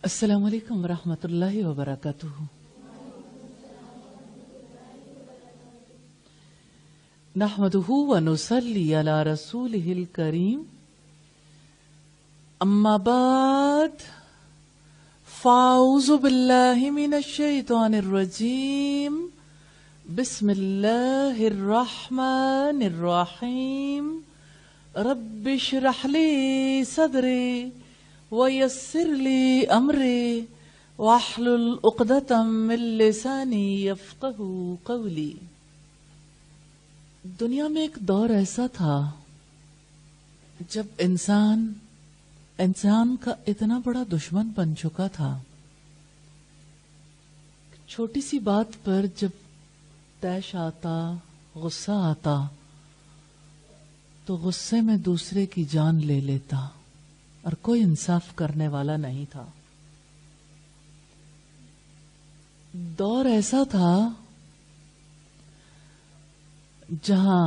السلام علیکم ورحمۃ اللہ وبرکاتہ۔ نحمده ونصلی علی رسولہ الکریم، اما بعد فاعوذ باللہ من الشیطان الرجیم، بسم اللہ الرحمن الرحیم، رب اشرح لی صدری وَيَسِّرْ لِي أَمْرِي وَاحْلُلْ عُقْدَةً مِّن لِّسَانِي يَفْقَهُوا قَوْلِي۔ دنیا میں ایک دور ایسا تھا جب انسان کا اتنا بڑا دشمن بن چکا تھا، چھوٹی سی بات پر جب طیش آتا، غصہ آتا تو غصے میں دوسرے کی جان لے لیتا اور کوئی انصاف کرنے والا نہیں تھا۔ دور ایسا تھا جہاں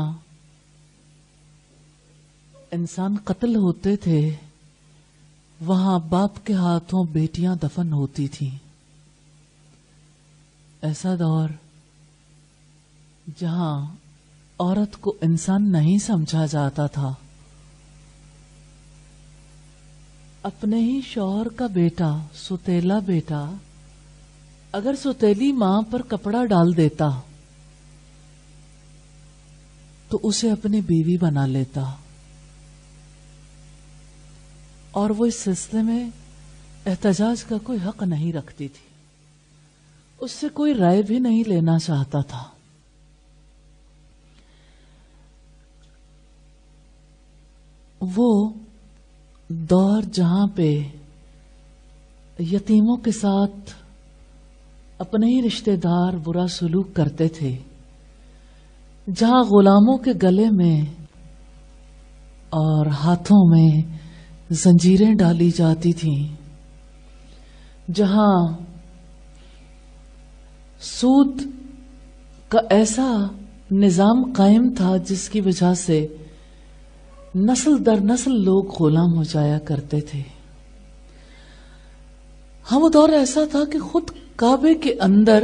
انسان قتل ہوتے تھے، وہاں باپ کے ہاتھوں بیٹیاں دفن ہوتی تھیں۔ ایسا دور جہاں عورت کو انسان نہیں سمجھا جاتا تھا۔ اپنے ہی شوہر کا بیٹا، ستیلا بیٹا، اگر ستیلی ماں پر کپڑا ڈال دیتا تو اسے اپنی بیوی بنا لیتا، اور وہ اس سلسلے میں احتجاج کا کوئی حق نہیں رکھتی تھی، اس سے کوئی رائے بھی نہیں لینا چاہتا تھا۔ وہ دور جہاں پہ یتیموں کے ساتھ اپنے ہی رشتہ دار برا سلوک کرتے تھے، جہاں غلاموں کے گلے میں اور ہاتھوں میں زنجیریں ڈالی جاتی تھیں، جہاں سود کا ایسا نظام قائم تھا جس کی وجہ سے نسل در نسل لوگ غلام ہو جایا کرتے تھے۔ ہاں، وہ دور ایسا تھا کہ خود کعبے کے اندر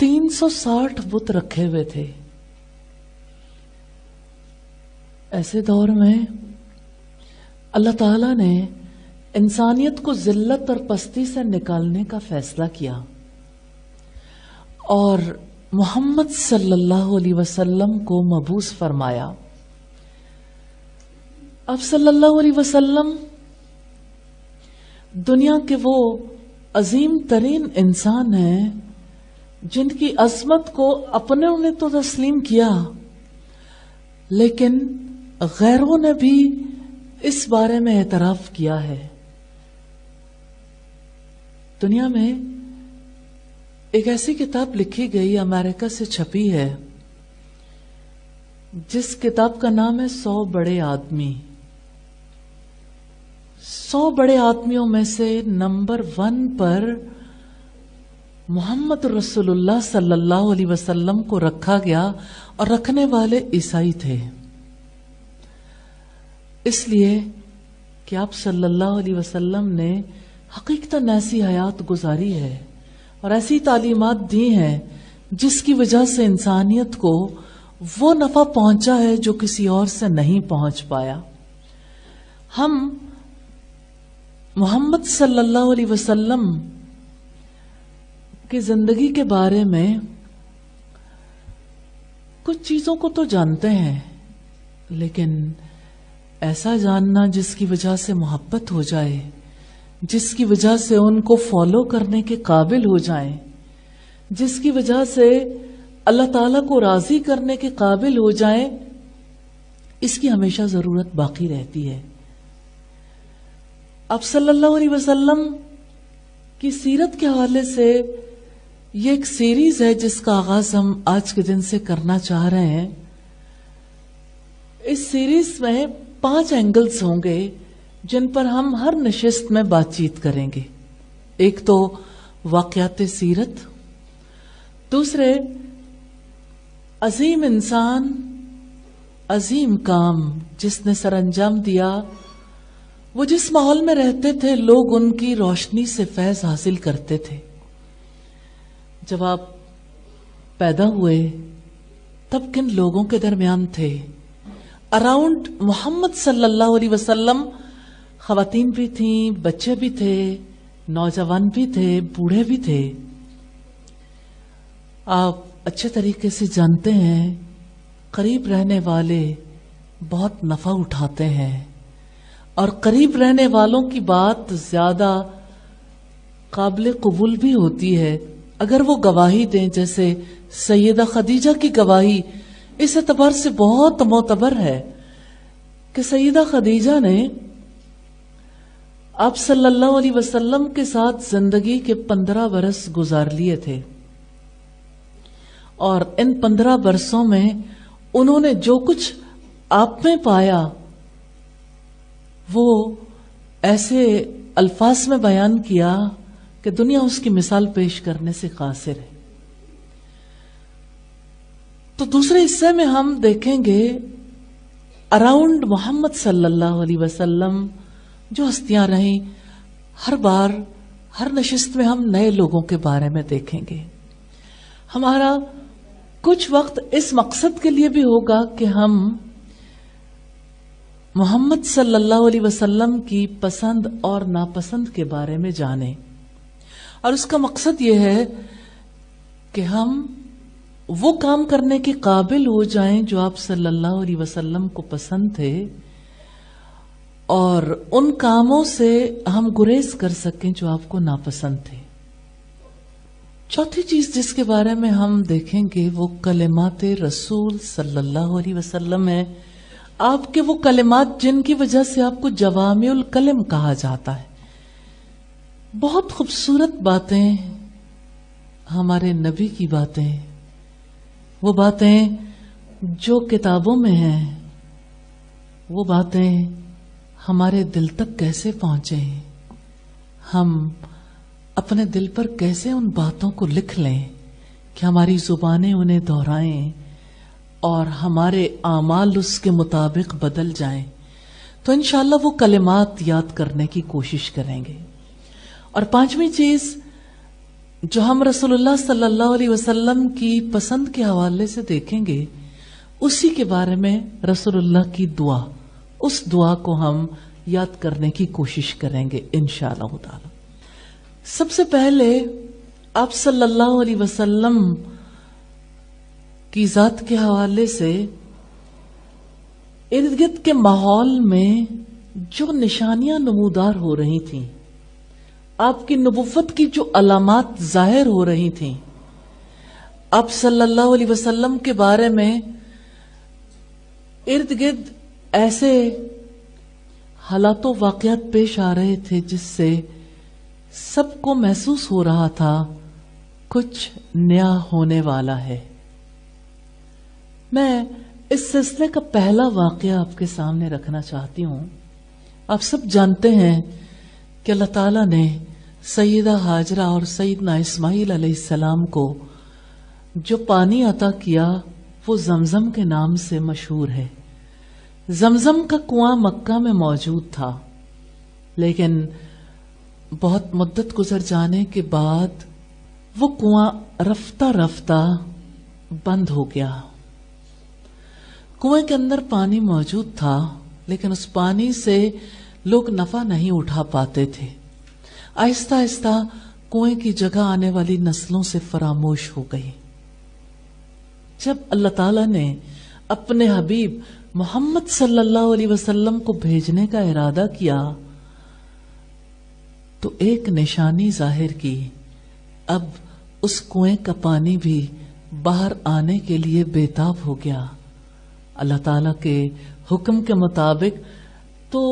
360 بت رکھے ہوئے تھے۔ ایسے دور میں اللہ تعالی نے انسانیت کو ذلت اور پستی سے نکالنے کا فیصلہ کیا، اور محمد صلی اللہ علیہ وسلم کو مبعوث فرمایا۔ اب صلی اللہ علیہ وسلم دنیا کے وہ عظیم ترین انسان ہیں جن کی عظمت کو اپنوں نے تو تسلیم کیا، لیکن غیروں نے بھی اس بارے میں اعتراف کیا ہے۔ دنیا میں ایک ایسی کتاب لکھی گئی، امریکہ سے چھپی ہے، جس کتاب کا نام ہے 100 بڑے آدمی۔ 100 بڑے آدمیوں میں سے نمبر 1 پر محمد رسول اللہ صلی اللہ علیہ وسلم کو رکھا گیا، اور رکھنے والے عیسائی تھے، اس لیے کہ آپ صلی اللہ علیہ وسلم نے حقیقتاً ایسی حیات گزاری ہے اور ایسی تعلیمات دی ہیں جس کی وجہ سے انسانیت کو وہ نفع پہنچا ہے جو کسی اور سے نہیں پہنچ پایا۔ ہم محمد صلی اللہ علیہ وسلم کی زندگی کے بارے میں کچھ چیزوں کو تو جانتے ہیں، لیکن ایسا جاننا جس کی وجہ سے محبت ہو جائے، جس کی وجہ سے ان کو فالو کرنے کے قابل ہو جائیں، جس کی وجہ سے اللہ تعالیٰ کو راضی کرنے کے قابل ہو جائیں، اس کی ہمیشہ ضرورت باقی رہتی ہے۔ اب صلی اللہ علیہ وسلم کی سیرت کے حوالے سے یہ ایک سیریز ہے جس کا آغاز ہم آج کے دن سے کرنا چاہ رہے ہیں۔ اس سیریز میں 5 اینگلز ہوں گے جن پر ہم ہر نشست میں بات چیت کریں گے۔ ایک تو واقعات سیرت، دوسرے عظیم انسان، عظیم کام جس نے سر انجام دیا وہ جس ماحول میں رہتے تھے لوگ ان کی روشنی سے فیض حاصل کرتے تھے. جب آپ پیدا ہوئے تب کن لوگوں کے درمیان تھے؟ اراؤنڈ محمد صلی اللہ علیہ وسلم خواتین بھی تھیں، بچے بھی تھے، نوجوان بھی تھے، بوڑھے بھی تھے. آپ اچھے طریقے سے جانتے ہیں قریب رہنے والے بہت نفع اٹھاتے ہیں، اور قریب رہنے والوں کی بات زیادہ قابل قبول بھی ہوتی ہے اگر وہ گواہی دیں. جیسے سیدہ خدیجہ کی گواہی اس اعتبار سے بہت معتبر ہے کہ سیدہ خدیجہ نے آپ صلی اللہ علیہ وسلم کے ساتھ زندگی کے 15 برس گزار لیے تھے، اور ان 15 برسوں میں انہوں نے جو کچھ آپ میں پایا وہ ایسے الفاظ میں بیان کیا کہ دنیا اس کی مثال پیش کرنے سے قاصر ہے. تو دوسرے حصے میں ہم دیکھیں گے اراؤنڈ محمد صلی اللہ علیہ وسلم جو ہستیاں رہیں. ہر بار ہر نشست میں ہم نئے لوگوں کے بارے میں دیکھیں گے. ہمارا کچھ وقت اس مقصد کے لیے بھی ہوگا کہ ہم محمد صلی اللہ علیہ وسلم کی پسند اور ناپسند کے بارے میں جانیں، اور اس کا مقصد یہ ہے کہ ہم وہ کام کرنے کے قابل ہو جائیں جو آپ صلی اللہ علیہ وسلم کو پسند تھے، اور ان کاموں سے ہم گریز کر سکیں جو آپ کو ناپسند تھے. چوتھی چیز جس کے بارے میں ہم دیکھیں گے وہ کلمات رسول صلی اللہ علیہ وسلم ہے. آپ کے وہ کلمات جن کی وجہ سے آپ کو جوامع الکلم کہا جاتا ہے. بہت خوبصورت باتیں ہمارے نبی کی باتیں، وہ باتیں جو کتابوں میں ہیں، وہ باتیں ہمارے دل تک کیسے پہنچے، ہم اپنے دل پر کیسے ان باتوں کو لکھ لیں کہ ہماری زبانیں انہیں دہرائیں اور ہمارے اعمال اس کے مطابق بدل جائیں. تو انشاءاللہ وہ کلمات یاد کرنے کی کوشش کریں گے. اور پانچویں چیز جو ہم رسول اللہ صلی اللہ علیہ وسلم کی پسند کے حوالے سے دیکھیں گے اسی کے بارے میں رسول اللہ کی دعا، اس دعا کو ہم یاد کرنے کی کوشش کریں گے انشاءاللہ تعالی. سب سے پہلے آپ صلی اللہ علیہ وسلم کی ذات کے حوالے سے ارد گرد کے ماحول میں جو نشانیاں نمودار ہو رہی تھیں، آپ کی نبوت کی جو علامات ظاہر ہو رہی تھیں، آپ صلی اللہ علیہ وسلم کے بارے میں ارد گرد ایسے حالات و واقعات پیش آ رہے تھے جس سے سب کو محسوس ہو رہا تھا کچھ نیا ہونے والا ہے. میں اس سلسلے کا پہلا واقعہ آپ کے سامنے رکھنا چاہتی ہوں. آپ سب جانتے ہیں کہ اللہ تعالیٰ نے سیدہ ہاجرہ اور سیدنا اسماعیل علیہ السلام کو جو پانی عطا کیا وہ زمزم کے نام سے مشہور ہے. زمزم کا کنواں مکہ میں موجود تھا، لیکن بہت مدت گزر جانے کے بعد وہ کنواں رفتہ رفتہ بند ہو گیا. کنویں کے اندر پانی موجود تھا لیکن اس پانی سے لوگ نفع نہیں اٹھا پاتے تھے. آہستہ آہستہ کنویں کی جگہ آنے والی نسلوں سے فراموش ہو گئی. جب اللہ تعالیٰ نے اپنے حبیب محمد صلی اللہ علیہ وسلم کو بھیجنے کا ارادہ کیا تو ایک نشانی ظاہر کی. اب اس کنویں کا پانی بھی باہر آنے کے لیے بےتاب ہو گیا. اللہ تعالیٰ کے حکم کے مطابق تو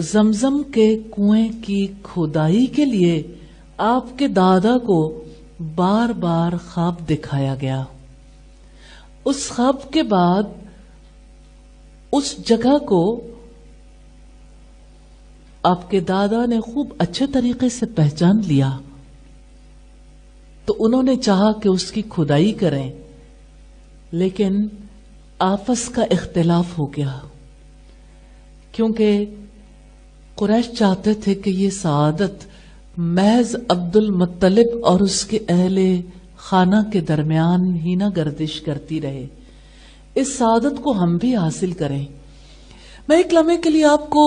زمزم کے کنویں کی کھدائی کے لیے آپ کے دادا کو بار بار خواب دکھایا گیا. اس خواب کے بعد اس جگہ کو آپ کے دادا نے خوب اچھے طریقے سے پہچان لیا، تو انہوں نے چاہا کہ اس کی کھدائی کریں، لیکن آپس کا اختلاف ہو گیا، کیونکہ قریش چاہتے تھے کہ یہ سعادت محض عبد المطلب اور اس کے اہل خانہ کے درمیان ہی نہ گردش کرتی رہے، اس سعادت کو ہم بھی حاصل کریں۔ میں ایک لمحے کے لیے آپ کو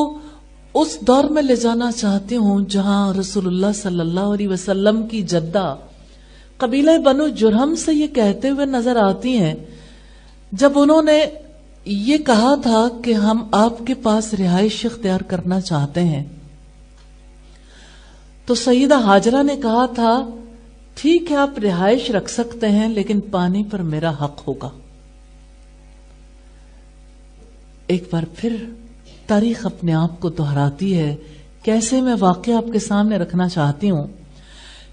اس دور میں لے جانا چاہتی ہوں جہاں رسول اللہ صلی اللہ علیہ وسلم کی جدہ قبیلہ بنو جرہم سے یہ کہتے ہوئے نظر آتی ہیں، جب انہوں نے یہ کہا تھا کہ ہم آپ کے پاس رہائش اختیار کرنا چاہتے ہیں، تو سیدہ ہاجرہ نے کہا تھا ٹھیک ہے آپ رہائش رکھ سکتے ہیں لیکن پانی پر میرا حق ہوگا۔ ایک بار پھر تاریخ اپنے آپ کو دہراتی ہے، کیسے میں واقعہ آپ کے سامنے رکھنا چاہتی ہوں۔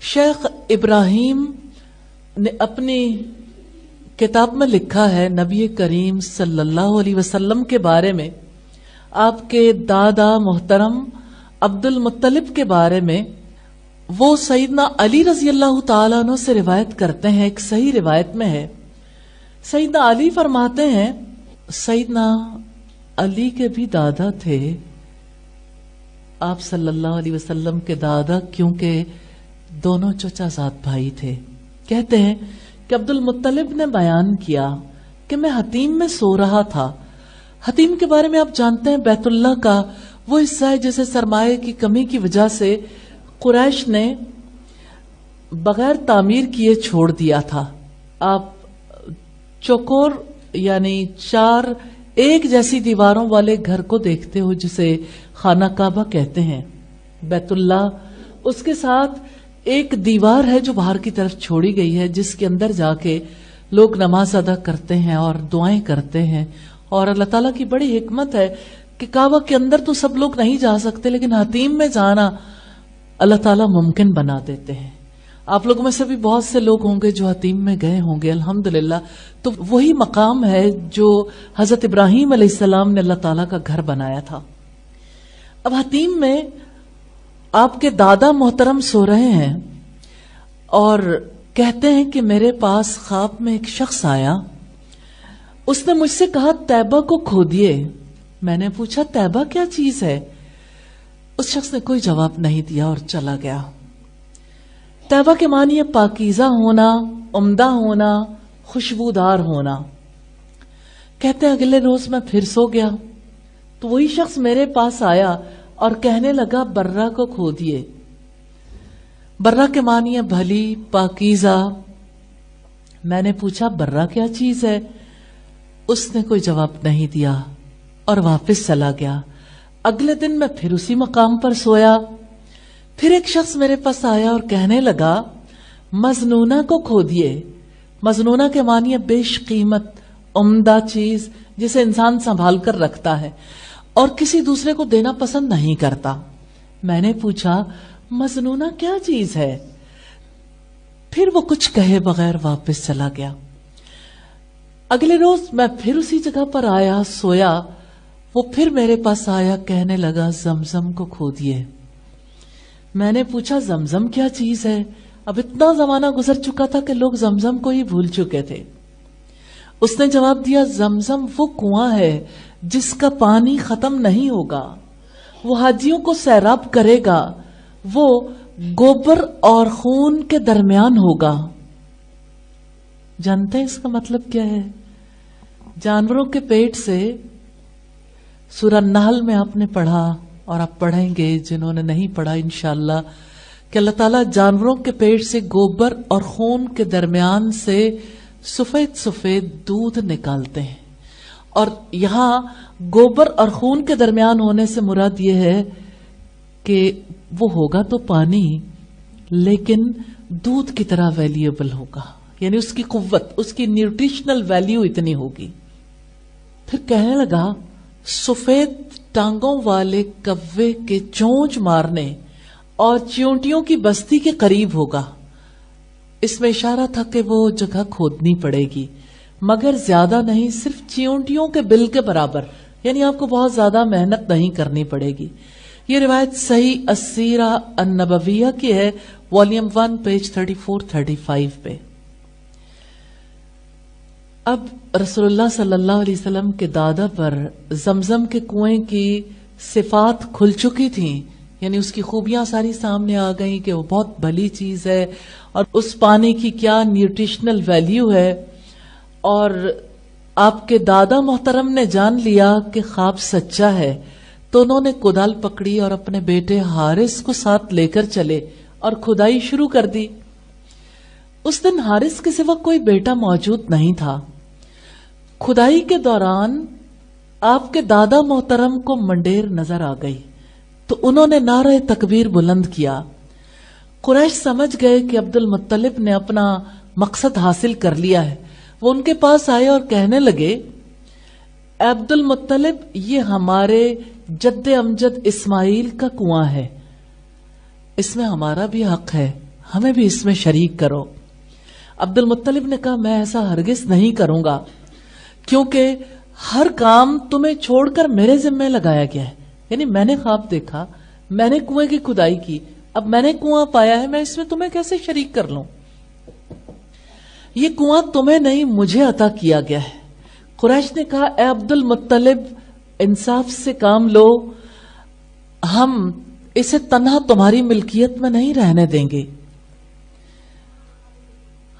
شیخ ابراہیم نے اپنی کتاب میں لکھا ہے نبی کریم صلی اللہ علیہ وسلم کے بارے میں، آپ کے دادا محترم عبد المطلب کے بارے میں، وہ سیدنا علی رضی اللہ تعالیٰ عنہ سے روایت کرتے ہیں، ایک صحیح روایت میں ہے۔ سیدنا علی فرماتے ہیں سیدنا علی کے بھی دادا تھے آپ صلی اللہ علیہ وسلم کے دادا، کیونکہ دونوں چچا زاد بھائی تھے۔ کہتے ہیں کہ عبد المطلب نے بیان کیا کہ میں حتیم میں سو رہا تھا۔ حتیم کے بارے میں آپ جانتے ہیں بیت اللہ کا وہ حصہ ہے جسے سرمایہ کی کمی کی وجہ سے قریش نے بغیر تعمیر کیے چھوڑ دیا تھا۔ آپ چوکور یعنی 4 ایک جیسی دیواروں والے گھر کو دیکھتے ہو جسے خانہ کعبہ کہتے ہیں، بیت اللہ، اس کے ساتھ ایک دیوار ہے جو باہر کی طرف چھوڑی گئی ہے جس کے اندر جا کے لوگ نماز ادا کرتے ہیں اور دعائیں کرتے ہیں، اور اللہ تعالیٰ کی بڑی حکمت ہے کہ کعبہ کے اندر تو سب لوگ نہیں جا سکتے لیکن حتیم میں جانا اللہ تعالیٰ ممکن بنا دیتے ہیں۔ آپ لوگوں میں سے بھی بہت سے لوگ ہوں گے جو حتیم میں گئے ہوں گے الحمدللہ، تو وہی مقام ہے جو حضرت ابراہیم علیہ السلام نے اللہ تعالیٰ کا گھر بنایا تھا۔ اب حتیم میں آپ کے دادا محترم سو رہے ہیں اور کہتے ہیں کہ میرے پاس خواب میں ایک شخص آیا، اس نے مجھ سے کہا طیبہ کو کھودیے۔ میں نے پوچھا طیبہ کیا چیز ہے؟ اس شخص نے کوئی جواب نہیں دیا اور چلا گیا۔ طیبہ کے معنی ہے پاکیزہ ہونا، عمدہ ہونا، خوشبودار ہونا۔ کہتے ہیں اگلے روز میں پھر سو گیا تو وہی شخص میرے پاس آیا اور کہنے لگا برہ کو کھودیے۔ برہ کے معنی ہے بھلی، پاکیزہ۔ میں نے پوچھا برہ کیا چیز ہے؟ اس نے کوئی جواب نہیں دیا اور واپس چلا گیا۔ اگلے دن میں پھر اسی مقام پر سویا، پھر ایک شخص میرے پاس آیا اور کہنے لگا مظنونہ کو کھودیے۔ مظنونہ کے معنی ہے بیش قیمت، عمدہ چیز جسے انسان سنبھال کر رکھتا ہے اور کسی دوسرے کو دینا پسند نہیں کرتا۔ میں نے پوچھا مظنونہ کیا چیز ہے؟ پھر وہ کچھ کہے بغیر واپس چلا گیا۔ اگلے روز میں پھر اسی جگہ پر آیا، سویا، وہ پھر میرے پاس آیا، کہنے لگا زمزم کو کھودیے۔ میں نے پوچھا زمزم کیا چیز ہے؟ اب اتنا زمانہ گزر چکا تھا کہ لوگ زمزم کو ہی بھول چکے تھے۔ اس نے جواب دیا زمزم وہ کنواں ہے جس کا پانی ختم نہیں ہوگا، وہ حاجیوں کو سیراب کرے گا، وہ گوبر اور خون کے درمیان ہوگا۔ جانتے ہیں اس کا مطلب کیا ہے؟ جانوروں کے پیٹ سے سورہ نحل میں آپ نے پڑھا اور آپ پڑھیں گے جنہوں نے نہیں پڑھا انشاءاللہ کہ اللہ تعالیٰ جانوروں کے پیٹ سے گوبر اور خون کے درمیان سے سفید سفید دودھ نکالتے ہیں، اور یہاں گوبر اور خون کے درمیان ہونے سے مراد یہ ہے کہ وہ ہوگا تو پانی لیکن دودھ کی طرح ویلیوبل ہوگا، یعنی اس کی قوت، اس کی نیوٹریشنل ویلیو اتنی ہوگی۔ پھر کہنے لگا سفید ٹانگوں والے کوے کے چونچ مارنے اور چیونٹیوں کی بستی کے قریب ہوگا۔ اس میں اشارہ تھا کہ وہ جگہ کھودنی پڑے گی مگر زیادہ نہیں، صرف چیونٹیوں کے بل کے برابر، یعنی آپ کو بہت زیادہ محنت نہیں کرنی پڑے گی۔ یہ روایت صحیح السیرہ النبویہ کی ہے، والیوم 1 پیج 34-35 پہ۔ اب رسول اللہ صلی اللہ علیہ وسلم کے دادا پر زمزم کے کنویں کی صفات کھل چکی تھیں، یعنی اس کی خوبیاں ساری سامنے آ گئیں کہ وہ بہت بھلی چیز ہے اور اس پانی کی کیا نیوٹریشنل ویلیو ہے. اور آپ کے دادا محترم نے جان لیا کہ خواب سچا ہے تو انہوں نے کدال پکڑی اور اپنے بیٹے حارث کو ساتھ لے کر چلے اور کھدائی شروع کر دی. اس دن حارث کے سوا کوئی بیٹا موجود نہیں تھا. کھدائی کے دوران آپ کے دادا محترم کو منڈیر نظر آ گئی تو انہوں نے نعرہ تکبیر بلند کیا. قریش سمجھ گئے کہ عبد المطلب نے اپنا مقصد حاصل کر لیا ہے. وہ ان کے پاس آئے اور کہنے لگے، عبد المطلب، یہ ہمارے جد امجد اسماعیل کا کنواں ہے، اس میں ہمارا بھی حق ہے، ہمیں بھی اس میں شریک کرو. عبد المطلب نے کہا، میں ایسا ہرگز نہیں کروں گا، کیونکہ ہر کام تمہیں چھوڑ کر میرے ذمہ لگایا گیا ہے. یعنی میں نے خواب دیکھا، میں نے کنویں کی کھدائی کی، اب میں نے کنواں پایا ہے، میں اس میں تمہیں کیسے شریک کر لوں؟ یہ کنواں تمہیں نہیں مجھے عطا کیا گیا ہے. قریش نے کہا، اے عبد المطلب، انصاف سے کام لو، ہم اسے تنہا تمہاری ملکیت میں نہیں رہنے دیں گے،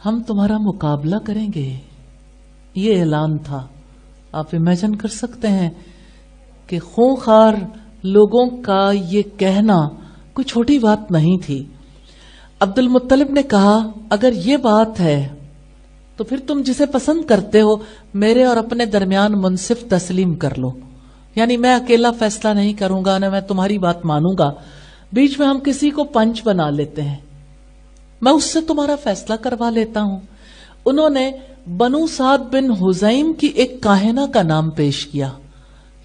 ہم تمہارا مقابلہ کریں گے. یہ اعلان تھا. آپ امیجن کر سکتے ہیں کہ خونخوار لوگوں کا یہ کہنا کوئی چھوٹی بات نہیں تھی. عبد المطلب نے کہا، اگر یہ بات ہے تو پھر تم جسے پسند کرتے ہو میرے اور اپنے درمیان منصف تسلیم کر لو. یعنی میں اکیلا فیصلہ نہیں کروں گا، نہ میں تمہاری بات مانوں گا، بیچ میں ہم کسی کو پنچ بنا لیتے ہیں، میں اس سے تمہارا فیصلہ کروا لیتا ہوں. انہوں نے بنو سعد بن حزیم کی ایک کاہنہ کا نام پیش کیا،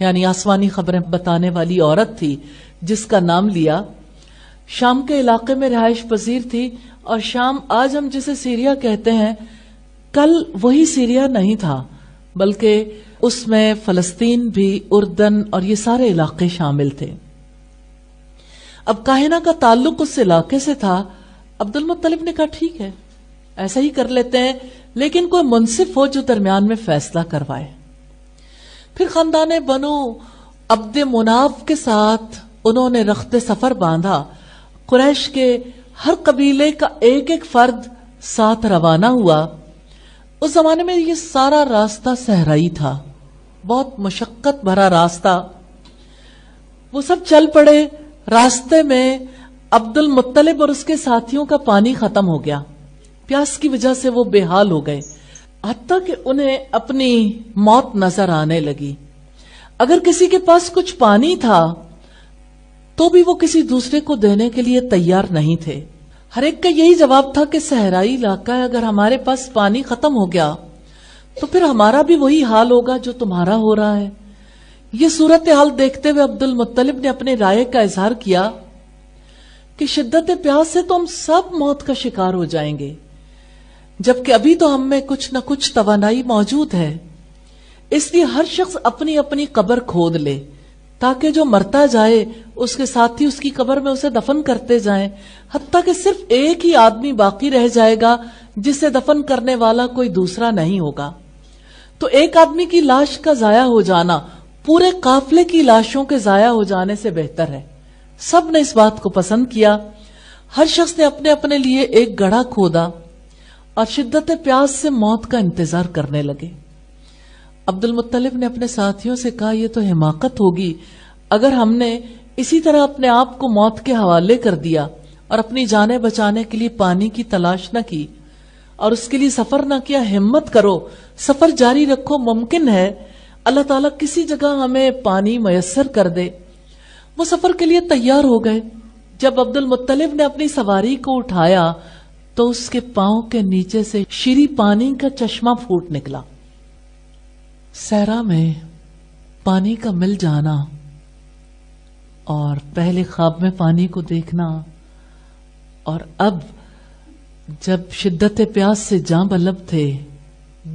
یعنی آسمانی خبریں بتانے والی عورت تھی جس کا نام لیا. شام کے علاقے میں رہائش پذیر تھی، اور شام آج ہم جسے سیریا کہتے ہیں، کل وہی سیریا نہیں تھا، بلکہ اس میں فلسطین بھی، اردن اور یہ سارے علاقے شامل تھے. اب کاہنہ کا تعلق اس علاقے سے تھا. عبد المطلب نے کہا، ٹھیک ہے، ایسا ہی کر لیتے ہیں، لیکن کوئی منصف ہو جو درمیان میں فیصلہ کروائے. پھر خاندان بنو عبد مناف کے ساتھ انہوں نے رخت سفر باندھا. قریش کے ہر قبیلے کا ایک ایک فرد ساتھ روانہ ہوا. اس زمانے میں یہ سارا راستہ صحرائی تھا، بہت مشقت بھرا راستہ. وہ سب چل پڑے. راستے میں عبد المطلب اور اس کے ساتھیوں کا پانی ختم ہو گیا. پیاس کی وجہ سے وہ بے حال ہو گئے، حتیٰ کہ انہیں اپنی موت نظر آنے لگی. اگر کسی کے پاس کچھ پانی تھا تو بھی وہ کسی دوسرے کو دینے کے لیے تیار نہیں تھے. ہر ایک کا یہی جواب تھا کہ صحرائی علاقہ ہے، اگر ہمارے پاس پانی ختم ہو گیا تو پھر ہمارا بھی وہی حال ہوگا جو تمہارا ہو رہا ہے. یہ صورتحال دیکھتے ہوئے عبد المطلب نے اپنے رائے کا اظہار کیا کہ شدت پیاس سے تو ہم سب موت کا شکار ہو جائیں گے، جبکہ ابھی تو ہم میں کچھ نہ کچھ توانائی موجود ہے. اس لیے ہر شخص اپنی اپنی قبر کھود لے، تاکہ جو مرتا جائے اس کے ساتھی اس کی قبر میں اسے دفن کرتے جائیں، حتیٰ کہ صرف ایک ہی آدمی باقی رہ جائے گا جسے دفن کرنے والا کوئی دوسرا نہیں ہوگا. تو ایک آدمی کی لاش کا ضائع ہو جانا پورے قافلے کی لاشوں کے ضائع ہو جانے سے بہتر ہے. سب نے اس بات کو پسند کیا. ہر شخص نے اپنے اپنے لیے ایک گڑھا کھودا اور شدت پیاس سے موت کا انتظار کرنے لگے. عبد المطلب نے اپنے ساتھیوں سے کہا، یہ تو حماقت ہوگی اگر ہم نے اسی طرح اپنے آپ کو موت کے حوالے کر دیا اور اپنی جانیں بچانے کے لیے پانی کی تلاش نہ کی اور اس کے لیے سفر نہ کیا. ہمت کرو، سفر جاری رکھو، ممکن ہے اللہ تعالیٰ کسی جگہ ہمیں پانی میسر کر دے. وہ سفر کے لیے تیار ہو گئے. جب عبد المطلب نے اپنی سواری کو اٹھایا تو اس کے پاؤں کے نیچے سے شیریں پانی کا چشمہ پھوٹ نکلا. صحرا میں پانی کا مل جانا اور پہلے خواب میں پانی کو دیکھنا، اور اب جب شدت پیاس سے جاں بلب تھے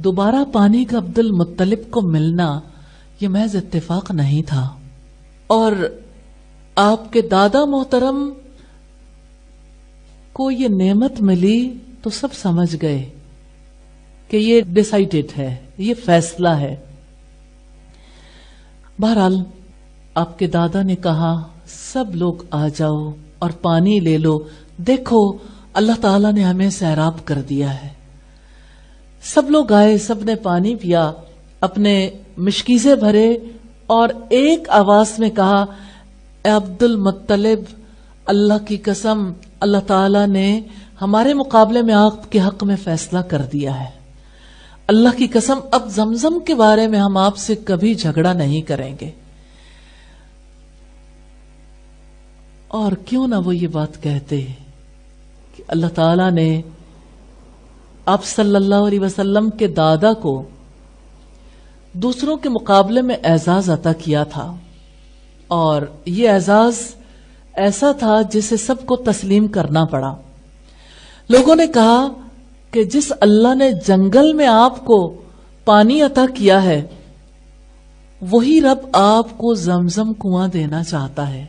دوبارہ پانی کا عبد المطلب کو ملنا، یہ محض اتفاق نہیں تھا. اور آپ کے دادا محترم کو یہ نعمت ملی تو سب سمجھ گئے کہ یہ ڈیسائیڈڈ ہے، یہ فیصلہ ہے. بہرحال آپ کے دادا نے کہا سب لوگ آ جاؤ اور پانی لے لو، دیکھو اللہ تعالیٰ نے ہمیں سیراب کر دیا ہے۔ سب لوگ آئے، سب نے پانی پیا، اپنے مشکیزے بھرے اور ایک آواز میں کہا اے عبد المطلب، اللہ کی قسم اللہ تعالیٰ نے ہمارے مقابلے میں آپ کے حق میں فیصلہ کر دیا ہے۔ اللہ کی قسم اب زمزم کے بارے میں ہم آپ سے کبھی جھگڑا نہیں کریں گے۔ اور کیوں نہ وہ یہ بات کہتے کہ اللہ تعالیٰ نے آپ صلی اللہ علیہ وسلم کے دادا کو دوسروں کے مقابلے میں اعزاز عطا کیا تھا، اور یہ اعزاز ایسا تھا جسے سب کو تسلیم کرنا پڑا۔ لوگوں نے کہا کہ جس اللہ نے جنگل میں آپ کو پانی عطا کیا ہے، وہی رب آپ کو زمزم کنواں دینا چاہتا ہے،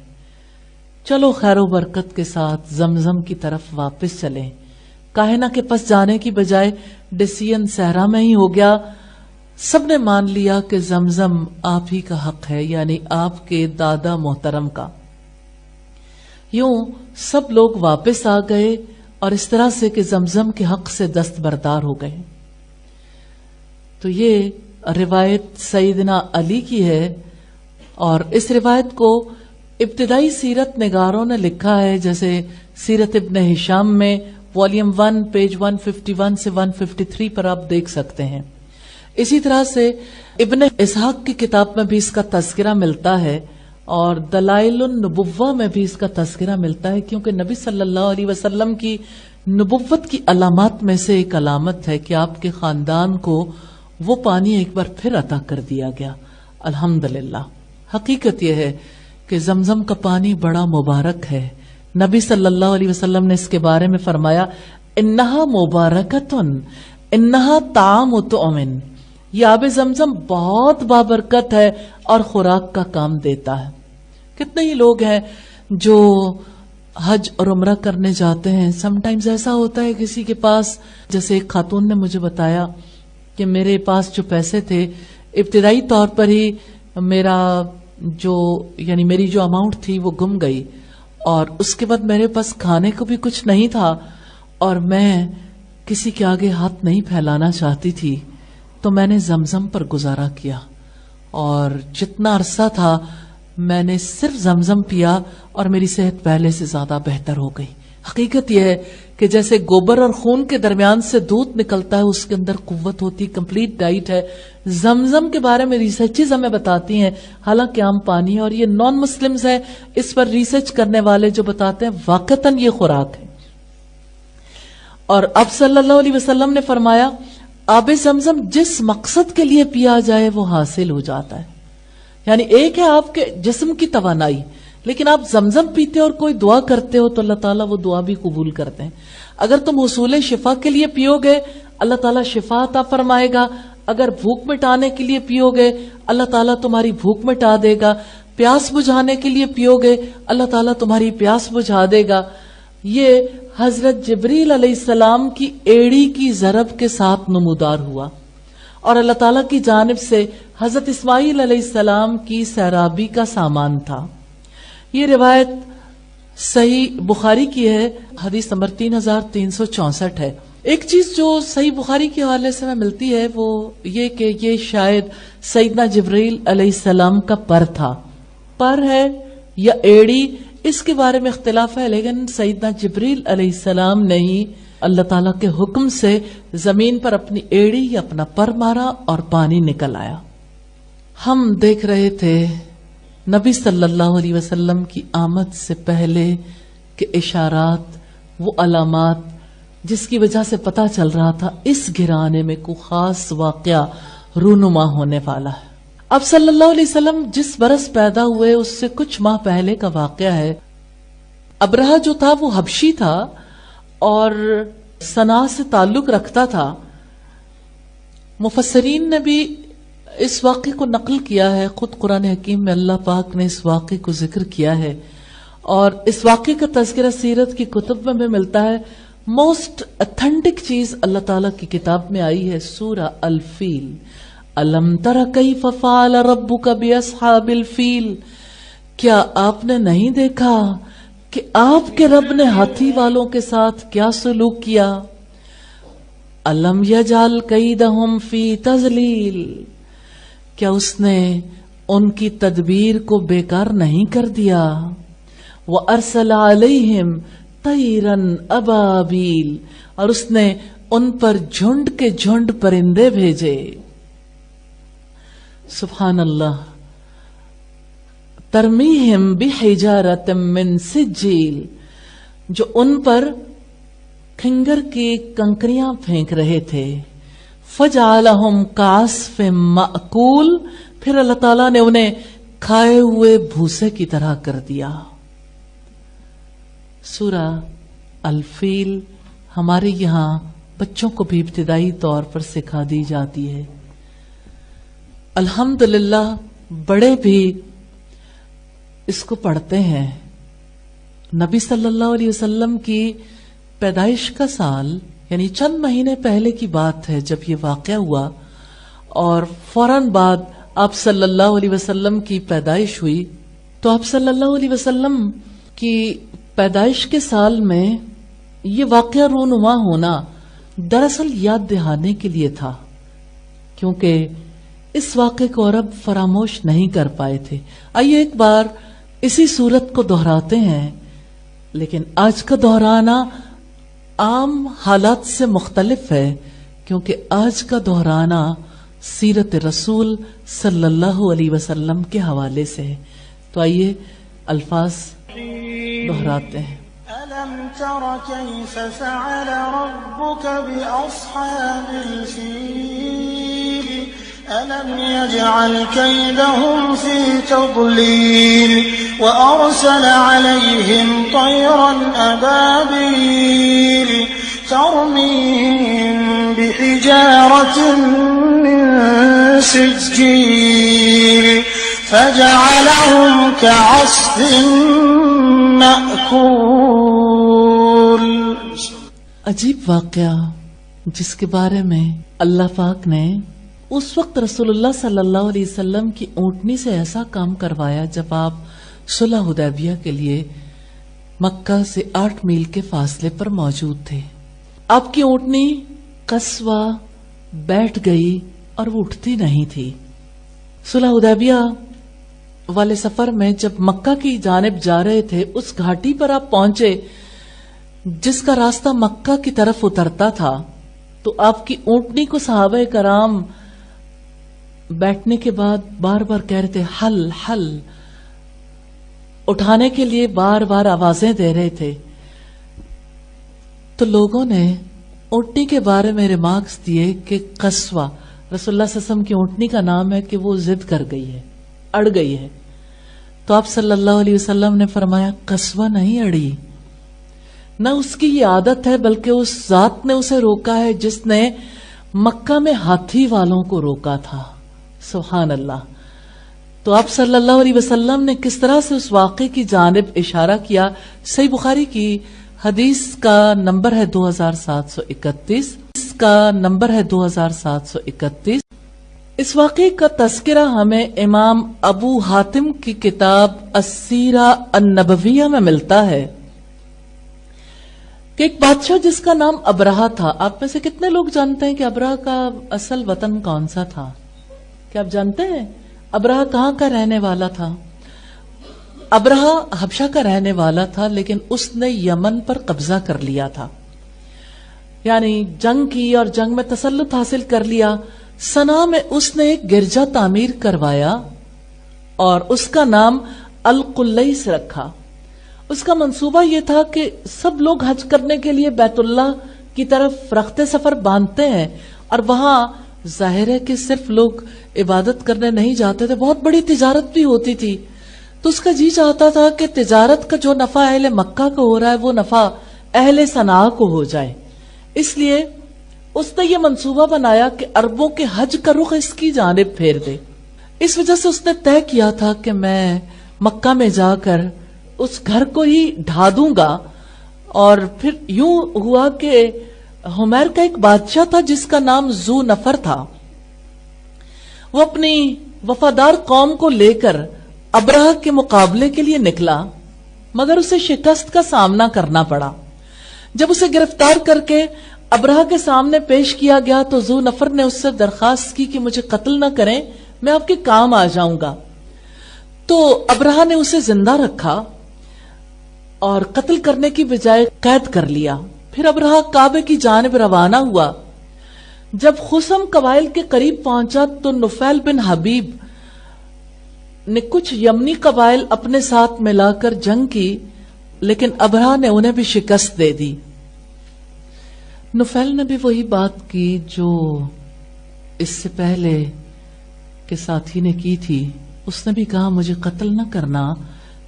چلو خیر و برکت کے ساتھ زمزم کی طرف واپس چلیں۔ کاہنہ کے پاس جانے کی بجائے ڈیسیژن صحرا میں ہی ہو گیا۔ سب نے مان لیا کہ زمزم آپ ہی کا حق ہے، یعنی آپ کے دادا محترم کا۔ یوں سب لوگ واپس آ گئے اور اس طرح سے کہ زمزم کے حق سے دستبردار ہو گئے۔ تو یہ روایت سیدنا علی کی ہے، اور اس روایت کو ابتدائی سیرت نگاروں نے لکھا ہے، جیسے سیرت ابن ہشام میں والیوم 1 پیج 151 سے 153 پر آپ دیکھ سکتے ہیں۔ اسی طرح سے ابن اسحاق کی کتاب میں بھی اس کا تذکرہ ملتا ہے، اور دلائل النبوہ میں بھی اس کا تذکرہ ملتا ہے، کیونکہ نبی صلی اللہ علیہ وسلم کی نبوت کی علامات میں سے ایک علامت ہے کہ آپ کے خاندان کو وہ پانی ایک بار پھر عطا کر دیا گیا۔ الحمدللہ۔ حقیقت یہ ہے کہ زمزم کا پانی بڑا مبارک ہے۔ نبی صلی اللہ علیہ وسلم نے اس کے بارے میں فرمایا انہا مبارکتن انہا طعام طعم، یہ آب زمزم بہت بابرکت ہے اور خوراک کا کام دیتا ہے۔ کتنے ہی لوگ ہیں جو حج اور عمرہ کرنے جاتے ہیں، سم ٹائمز ایسا ہوتا ہے کسی کے پاس، جیسے ایک خاتون نے مجھے بتایا کہ میرے پاس جو پیسے تھے ابتدائی طور پر ہی میری جو اماؤنٹ تھی وہ گم گئی، اور اس کے بعد میرے پاس کھانے کو بھی کچھ نہیں تھا، اور میں کسی کے آگے ہاتھ نہیں پھیلانا چاہتی تھی، تو میں نے زمزم پر گزارا کیا، اور جتنا عرصہ تھا میں نے صرف زمزم پیا اور میری صحت پہلے سے زیادہ بہتر ہو گئی۔ حقیقت یہ ہے کہ جیسے گوبر اور خون کے درمیان سے دودھ نکلتا ہے، اس کے اندر قوت ہوتی، کمپلیٹ ڈائٹ ہے۔ زمزم کے بارے میں ریسرچز ہمیں بتاتی ہیں، حالانکہ عام پانی ہے، اور یہ نان مسلمز ہیں، اس پر ریسرچ کرنے والے جو بتاتے ہیں واقعتاً یہ خوراک ہے۔ اور اب صلی اللہ علیہ وسلم نے فرمایا آب زمزم جس مقصد کے لیے پیا جائے وہ حاصل ہو جاتا ہے۔ یعنی ایک ہے آپ کے جسم کی توانائی، لیکن آپ زمزم پیتے اور کوئی دعا کرتے ہو تو اللہ تعالیٰ وہ دعا بھی قبول کرتے ہیں۔ اگر تم حصول شفا کے لیے پیو گے اللہ تعالیٰ شفا عطا فرمائے گا، اگر بھوک مٹانے کے لیے پیو گے اللہ تعالیٰ تمہاری بھوک مٹا دے گا، پیاس بجھانے کے لیے پیو گے اللہ تعالیٰ تمہاری پیاس بجھا دے گا۔ یہ حضرت جبریل علیہ السلام کی ایڑی کی ضرب کے ساتھ نمودار ہوا، اور اللہ تعالیٰ کی جانب سے حضرت اسماعیل علیہ السلام کی سیرابی کا سامان تھا۔ یہ روایت صحیح بخاری کی ہے، حدیث نمبر 3364 ہے۔ ایک چیز جو صحیح بخاری کے حوالے سے میں ملتی ہے وہ یہ کہ یہ شاید سیدنا جبریل علیہ السلام کا پر تھا، پر ہے یا ایڑی اس کے بارے میں اختلاف ہے، لیکن سیدنا جبریل علیہ السلام نے ہی اللہ تعالیٰ کے حکم سے زمین پر اپنی ایڑی یا اپنا پر مارا اور پانی نکل آیا۔ ہم دیکھ رہے تھے نبی صلی اللہ علیہ وسلم کی آمد سے پہلے کے اشارات، وہ علامات جس کی وجہ سے پتہ چل رہا تھا اس گھرانے میں کوئی خاص واقعہ رونما ہونے والا ہے۔ اب صلی اللہ علیہ وسلم جس برس پیدا ہوئے اس سے کچھ ماہ پہلے کا واقعہ ہے۔ ابرہہ جو تھا وہ حبشی تھا اور صنعاء سے تعلق رکھتا تھا۔ مفسرین نے بھی اس واقعے کو نقل کیا ہے، خود قرآن حکیم میں اللہ پاک نے اس واقعے کو ذکر کیا ہے، اور اس واقعے کا تذکرہ سیرت کی کتب میں بھی ملتا ہے۔ موسٹ اتھینٹک چیز اللہ تعالیٰ کی کتاب میں آئی ہے سورہ الفیل، الم تر کیف فعل ربک باصحاب الفیل، کیا آپ نے نہیں دیکھا کہ آپ کے رب نے ہاتھی والوں کے ساتھ کیا سلوک کیا؟ الم یجعل کیدہم فی تضلیل، کیا اس نے ان کی تدبیر کو بیکار نہیں کر دیا؟ وَأَرْسَلَ عَلَيْهِمْ طَيْرًا أَبَابِيلَ، اور اس نے ان پر جھنڈ کے جھنڈ پرندے بھیجے۔ سبحان اللہ۔ ترمیہم بحجارۃ من سجیل، جو ان پر کھنگر کی کنکریاں پھینک رہے تھے۔ فجعلہم کعصف مأکول، پھر اللہ تعالیٰ نے انہیں کھائے ہوئے بھوسے کی طرح کر دیا۔ سورہ الفیل ہمارے یہاں بچوں کو بھی ابتدائی طور پر سکھا دی جاتی ہے۔ الحمدللہ بڑے بھی اس کو پڑھتے ہیں۔ نبی صلی اللہ علیہ وسلم کی پیدائش کا سال، یعنی چند مہینے پہلے کی بات ہے جب یہ واقعہ ہوا، اور فوراً بعد آپ صلی اللہ علیہ وسلم کی پیدائش ہوئی، تو آپ صلی اللہ علیہ وسلم کی پیدائش کے سال میں یہ واقعہ رونما ہونا دراصل یاد دہانے کے لیے تھا، کیونکہ اس واقعے کو عرب فراموش نہیں کر پائے تھے۔ آئیے ایک بار اسی صورت کو دہراتے ہیں، لیکن آج کا دہرانا عام حالات سے مختلف ہے، کیونکہ آج کا دہرانا سیرت رسول صلی اللہ علیہ وسلم کے حوالے سے ہے۔ تو آئیے الفاظ دہراتے ہیں۔ أَلَمْ تَرَ كَيْفَ فَعَلَ رَبُّكَ بِأَصْحَابِ الْفِيلِ أَلَمْ يَجْعَلْ كَيْدَهُمْ فِي تَضْلِيلٍ وَأَرْسَلَ عَلَيْهِمْ طَيْرًا أَبَابِيلَ تَرْمِيهِمْ بِحِجَارَةٍ مِّن سِجِّيلٍ فَجَعَلَهُمْ كَعَصْفٍ مأکول۔ عجیب واقعہ جس کے بارے میں اللہ پاک نے اس وقت رسول اللہ صلی اللہ علیہ وسلم کی اونٹنی سے ایسا کام کروایا جب آپ صلح حدیبیہ کے لیے مکہ سے 8 میل کے فاصلے پر موجود تھے۔ آپ کی اونٹنی قصوہ بیٹھ گئی اور وہ اٹھتی نہیں تھی۔ صلح حدیبیہ والے سفر میں جب مکہ کی جانب جا رہے تھے، اس گھاٹی پر آپ پہنچے جس کا راستہ مکہ کی طرف اترتا تھا، تو آپ کی اونٹنی کو صحابہ کرام بیٹھنے کے بعد بار بار کہہ رہے تھے حل حل، اٹھانے کے لیے بار بار آوازیں دے رہے تھے۔ تو لوگوں نے اونٹنی کے بارے میں ریمارکس دیے کہ قصوہ، رسول اللہ صلی اللہ علیہ وسلم کی اونٹنی کا نام ہے کہ وہ ضد کر گئی ہے، اڑ گئی ہے۔ تو آپ صلی اللہ علیہ وسلم نے فرمایا قصوہ نہیں اڑی، نہ اس کی یہ عادت ہے، بلکہ اس ذات نے اسے روکا ہے جس نے مکہ میں ہاتھی والوں کو روکا تھا۔ سبحان اللہ۔ تو آپ صلی اللہ علیہ وسلم نے کس طرح سے اس واقعے کی جانب اشارہ کیا؟ صحیح بخاری کی حدیث کا نمبر ہے 2731، اس کا نمبر ہے 2731۔ اس واقعے کا تذکرہ ہمیں امام ابو حاتم کی کتاب السیرہ النبویہ میں ملتا ہے کہ ایک بادشاہ جس کا نام ابرہہ تھا۔ آپ میں سے کتنے لوگ جانتے ہیں کہ ابرہہ کا اصل وطن کون سا تھا؟ کیا آپ جانتے ہیں ابرہہ کہاں کا رہنے والا تھا؟ ابرہہ حبشہ کا رہنے والا تھا، لیکن اس نے یمن پر قبضہ کر لیا تھا، یعنی جنگ کی اور جنگ میں تسلط حاصل کر لیا۔ سنا میں اس نے ایک گرجا تعمیر کروایا اور اس کا نام القلیس رکھا۔ اس کا منصوبہ یہ تھا کہ سب لوگ حج کرنے کے لیے بیت اللہ کی طرف رخت سفر باندھتے ہیں، اور وہاں ظاہر ہے کہ صرف لوگ عبادت کرنے نہیں جاتے تھے، بہت بڑی تجارت بھی ہوتی تھی۔ تو اس کا جی چاہتا تھا کہ تجارت کا جو نفع اہل مکہ کو ہو رہا ہے وہ نفع اہل صنعاء کو ہو جائے، اس لیے اس نے یہ منصوبہ بنایا کہ عربوں کے حج کا رخ اس کی جانب پھیر دے۔ اس وجہ سے اس نے طے کیا تھا کہ میں مکہ میں جا کر اس گھر کو ہی ڈھا دوں گا۔ اور پھر یوں ہوا کہ حمیر کا ایک بادشاہ تھا جس کا نام ذو نفر تھا، وہ اپنی وفادار قوم کو لے کر ابرہہ کے مقابلے کے لیے نکلا، مگر اسے شکست کا سامنا کرنا پڑا۔ جب اسے گرفتار کر کے ابرہہ کے سامنے پیش کیا گیا تو ذو نفر نے اس سے درخواست کی کہ مجھے قتل نہ کریں، میں آپ کے کام آ جاؤں گا۔ تو ابرہہ نے اسے زندہ رکھا اور قتل کرنے کی بجائے قید کر لیا۔ پھر ابرہہ کعبے کی جانب روانہ ہوا۔ جب خثم قبائل کے قریب پہنچا تو نفیل بن حبیب نے کچھ یمنی قبائل اپنے ساتھ ملا کر جنگ کی، لیکن ابرہہ نے انہیں بھی شکست دے دی۔ نفیل نے بھی وہی بات کی جو اس سے پہلے کے ساتھی نے کی تھی۔ اس نے بھی کہا مجھے قتل نہ کرنا،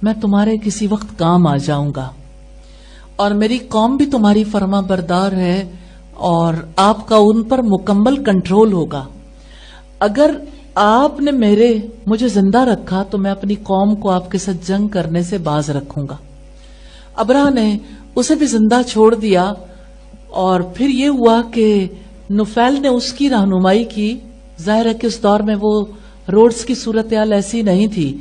میں تمہارے کسی وقت کام آ جاؤں گا، اور میری قوم بھی تمہاری فرما بردار ہے اور آپ کا ان پر مکمل کنٹرول ہوگا۔ اگر آپ نے مجھے زندہ رکھا تو میں اپنی قوم کو آپ کے ساتھ جنگ کرنے سے باز رکھوں گا۔ ابرہہ نے اسے بھی زندہ چھوڑ دیا، اور پھر یہ ہوا کہ نفیل نے اس کی رہنمائی کی۔ ظاہر ہے کہ اس دور میں وہ روڈز کی صورتحال ایسی نہیں تھی،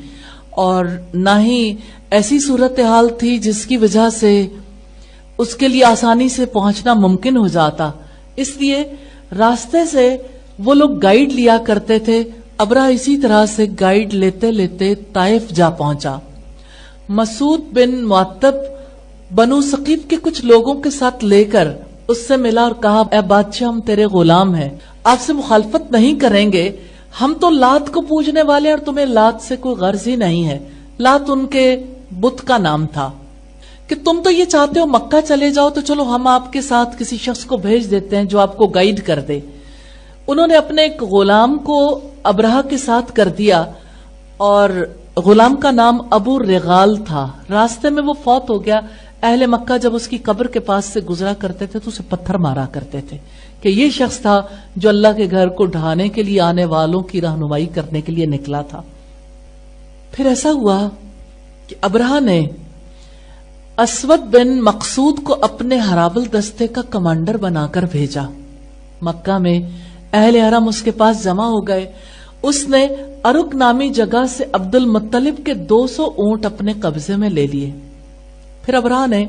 اور نہ ہی ایسی صورتحال تھی جس کی وجہ سے اس کے لیے آسانی سے پہنچنا ممکن ہو جاتا۔ اس لیے راستے سے وہ لوگ گائیڈ لیا کرتے تھے۔ ابرہہ اسی طرح سے گائیڈ لیتے لیتے طائف جا پہنچا۔ مسعود بن معتب بنو ثقیف کے کچھ لوگوں کے ساتھ لے کر اس سے ملا اور کہا اے بادشاہ، ہم تیرے غلام ہیں، آپ سے مخالفت نہیں کریں گے۔ ہم تو لات کو پوجنے والے اور تمہیں لات سے کوئی غرض ہی نہیں ہے۔ لات ان کے بت کا نام تھا کہ تم تو یہ چاہتے ہو مکہ چلے جاؤ، تو چلو ہم آپ کے ساتھ کسی شخص کو بھیج دیتے ہیں جو آپ کو گائیڈ کر دے۔ انہوں نے اپنے ایک غلام کو ابرہہ کے ساتھ کر دیا، اور غلام کا نام ابو رغال تھا۔ راستے میں وہ فوت ہو گیا۔ اہل مکہ جب اس کی قبر کے پاس سے گزرا کرتے تھے تو اسے پتھر مارا کرتے تھے کہ یہ شخص تھا جو اللہ کے گھر کو ڈھانے کے لیے آنے والوں کی رہنمائی کرنے کے لیے نکلا تھا۔ پھر ایسا ہوا کہ ابرہہ نے اسود بن مقصود کو اپنے ہرابل دستے کا کمانڈر بنا کر بھیجا۔ مکہ میں اہل حرم اس کے پاس جمع ہو گئے۔ اس نے ارک نامی جگہ سے عبد المطلب کے 200 اونٹ اپنے قبضے میں لے لیے۔ پھر ابرہہ نے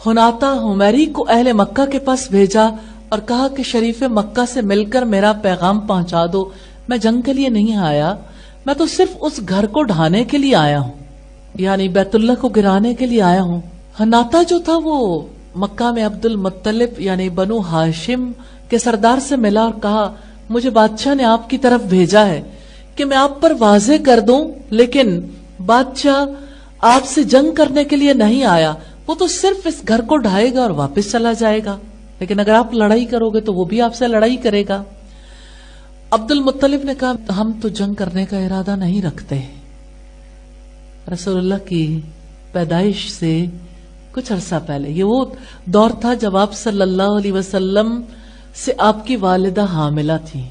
حناطہ حمیری کو اہل مکہ کے پاس بھیجا اور کہا کہ شریف مکہ سے مل کر میرا پیغام پہنچا دو، میں جنگ کے لیے نہیں آیا، میں تو صرف اس گھر کو ڈھانے کے لیے آیا ہوں، یعنی بیت اللہ کو گرانے کے لیے آیا ہوں۔ حناطہ جو تھا وہ مکہ میں عبد المطلب یعنی بنو ہاشم کے سردار سے ملا اور کہا مجھے بادشاہ نے آپ کی طرف بھیجا ہے کہ میں آپ پر واضح کر دوں، لیکن بادشاہ آپ سے جنگ کرنے کے لیے نہیں آیا، وہ تو صرف اس گھر کو ڈھائے گا اور واپس چلا جائے گا، لیکن اگر آپ لڑائی کرو گے تو وہ بھی آپ سے لڑائی کرے گا۔ عبد المطلب نے کہا ہم تو جنگ کرنے کا ارادہ نہیں رکھتے۔ رسول اللہ کی پیدائش سے کچھ عرصہ پہلے، یہ وہ دور تھا جب آپ صلی اللہ علیہ وسلم سے آپ کی والدہ حاملہ تھی۔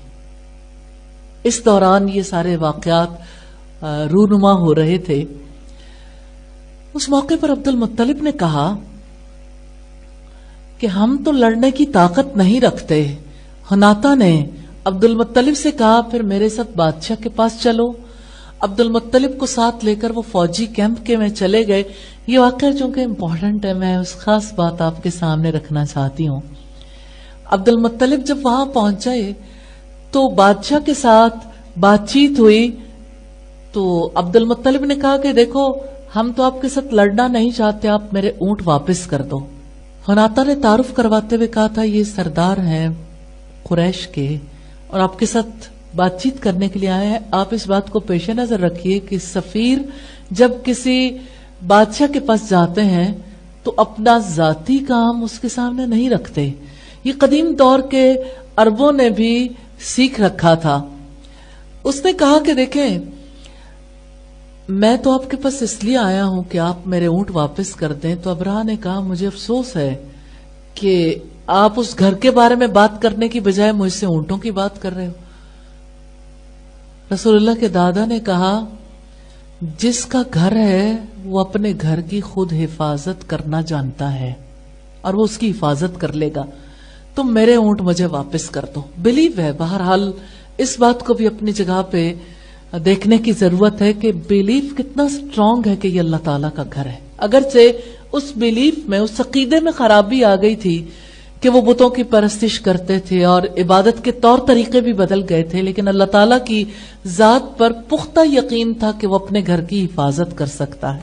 اس دوران یہ سارے واقعات رونما ہو رہے تھے۔ اس موقع پر عبد المطلب نے کہا کہ ہم تو لڑنے کی طاقت نہیں رکھتے۔ حناطہ نے عبد المطلب سے کہا پھر میرے ساتھ بادشاہ کے پاس چلو۔ عبد المطلب کو ساتھ لے کر وہ فوجی کیمپ کے میں چلے گئے۔ یہ واقعہ چونکہ امپورٹنٹ ہے، میں اس خاص بات آپ کے سامنے رکھنا چاہتی ہوں۔ عبد المطلب جب وہاں پہنچے تو بادشاہ کے ساتھ بات چیت ہوئی، تو عبد المطلب نے کہا کہ دیکھو ہم تو آپ کے ساتھ لڑنا نہیں چاہتے، آپ میرے اونٹ واپس کر دو۔ حناطہ نے تعارف کرواتے ہوئے کہا تھا یہ سردار ہیں قریش کے اور آپ کے ساتھ بات چیت کرنے کے لیے آئے ہیں۔ آپ اس بات کو پیش نظر رکھیے کہ سفیر جب کسی بادشاہ کے پاس جاتے ہیں تو اپنا ذاتی کام اس کے سامنے نہیں رکھتے۔ یہ قدیم دور کے عربوں نے بھی سیکھ رکھا تھا۔ اس نے کہا کہ دیکھیں میں تو آپ کے پاس اس لیے آیا ہوں کہ آپ میرے اونٹ واپس کر دیں۔ تو ابرہہ نے کہا مجھے افسوس ہے کہ آپ اس گھر کے بارے میں بات کرنے کی بجائے مجھ سے اونٹوں کی بات کر رہے ہو۔ رسول اللہ کے دادا نے کہا جس کا گھر ہے وہ اپنے گھر کی خود حفاظت کرنا جانتا ہے اور وہ اس کی حفاظت کر لے گا، تم میرے اونٹ مجھے واپس کر دو۔ بلیو ہے، بہرحال اس بات کو بھی اپنی جگہ پہ دیکھنے کی ضرورت ہے کہ بیلیف کتنا سٹرونگ ہے کہ یہ اللہ تعالیٰ کا گھر ہے. اگرچہ اس بیلیف میں، اس عقیدے میں خرابی آ گئی تھی کہ وہ بتوں کی پرستش کرتے تھے اور عبادت کے طور طریقے بھی بدل گئے تھے، لیکن اللہ تعالیٰ کی ذات پر پختہ یقین تھا کہ وہ اپنے گھر کی حفاظت کر سکتا ہے.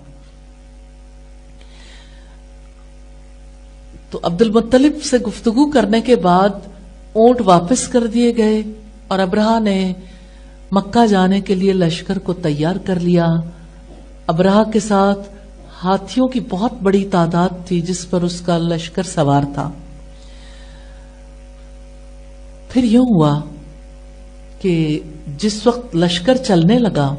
تو عبد المطلب سے گفتگو کرنے کے بعد اونٹ واپس کر دیے گئے اور ابرہہ نے مکہ جانے کے لیے لشکر کو تیار کر لیا. ابرہہ کے ساتھ ہاتھیوں کی بہت بڑی تعداد تھی جس پر اس کا لشکر سوار تھا. پھر یوں ہوا کہ جس وقت لشکر چلنے لگا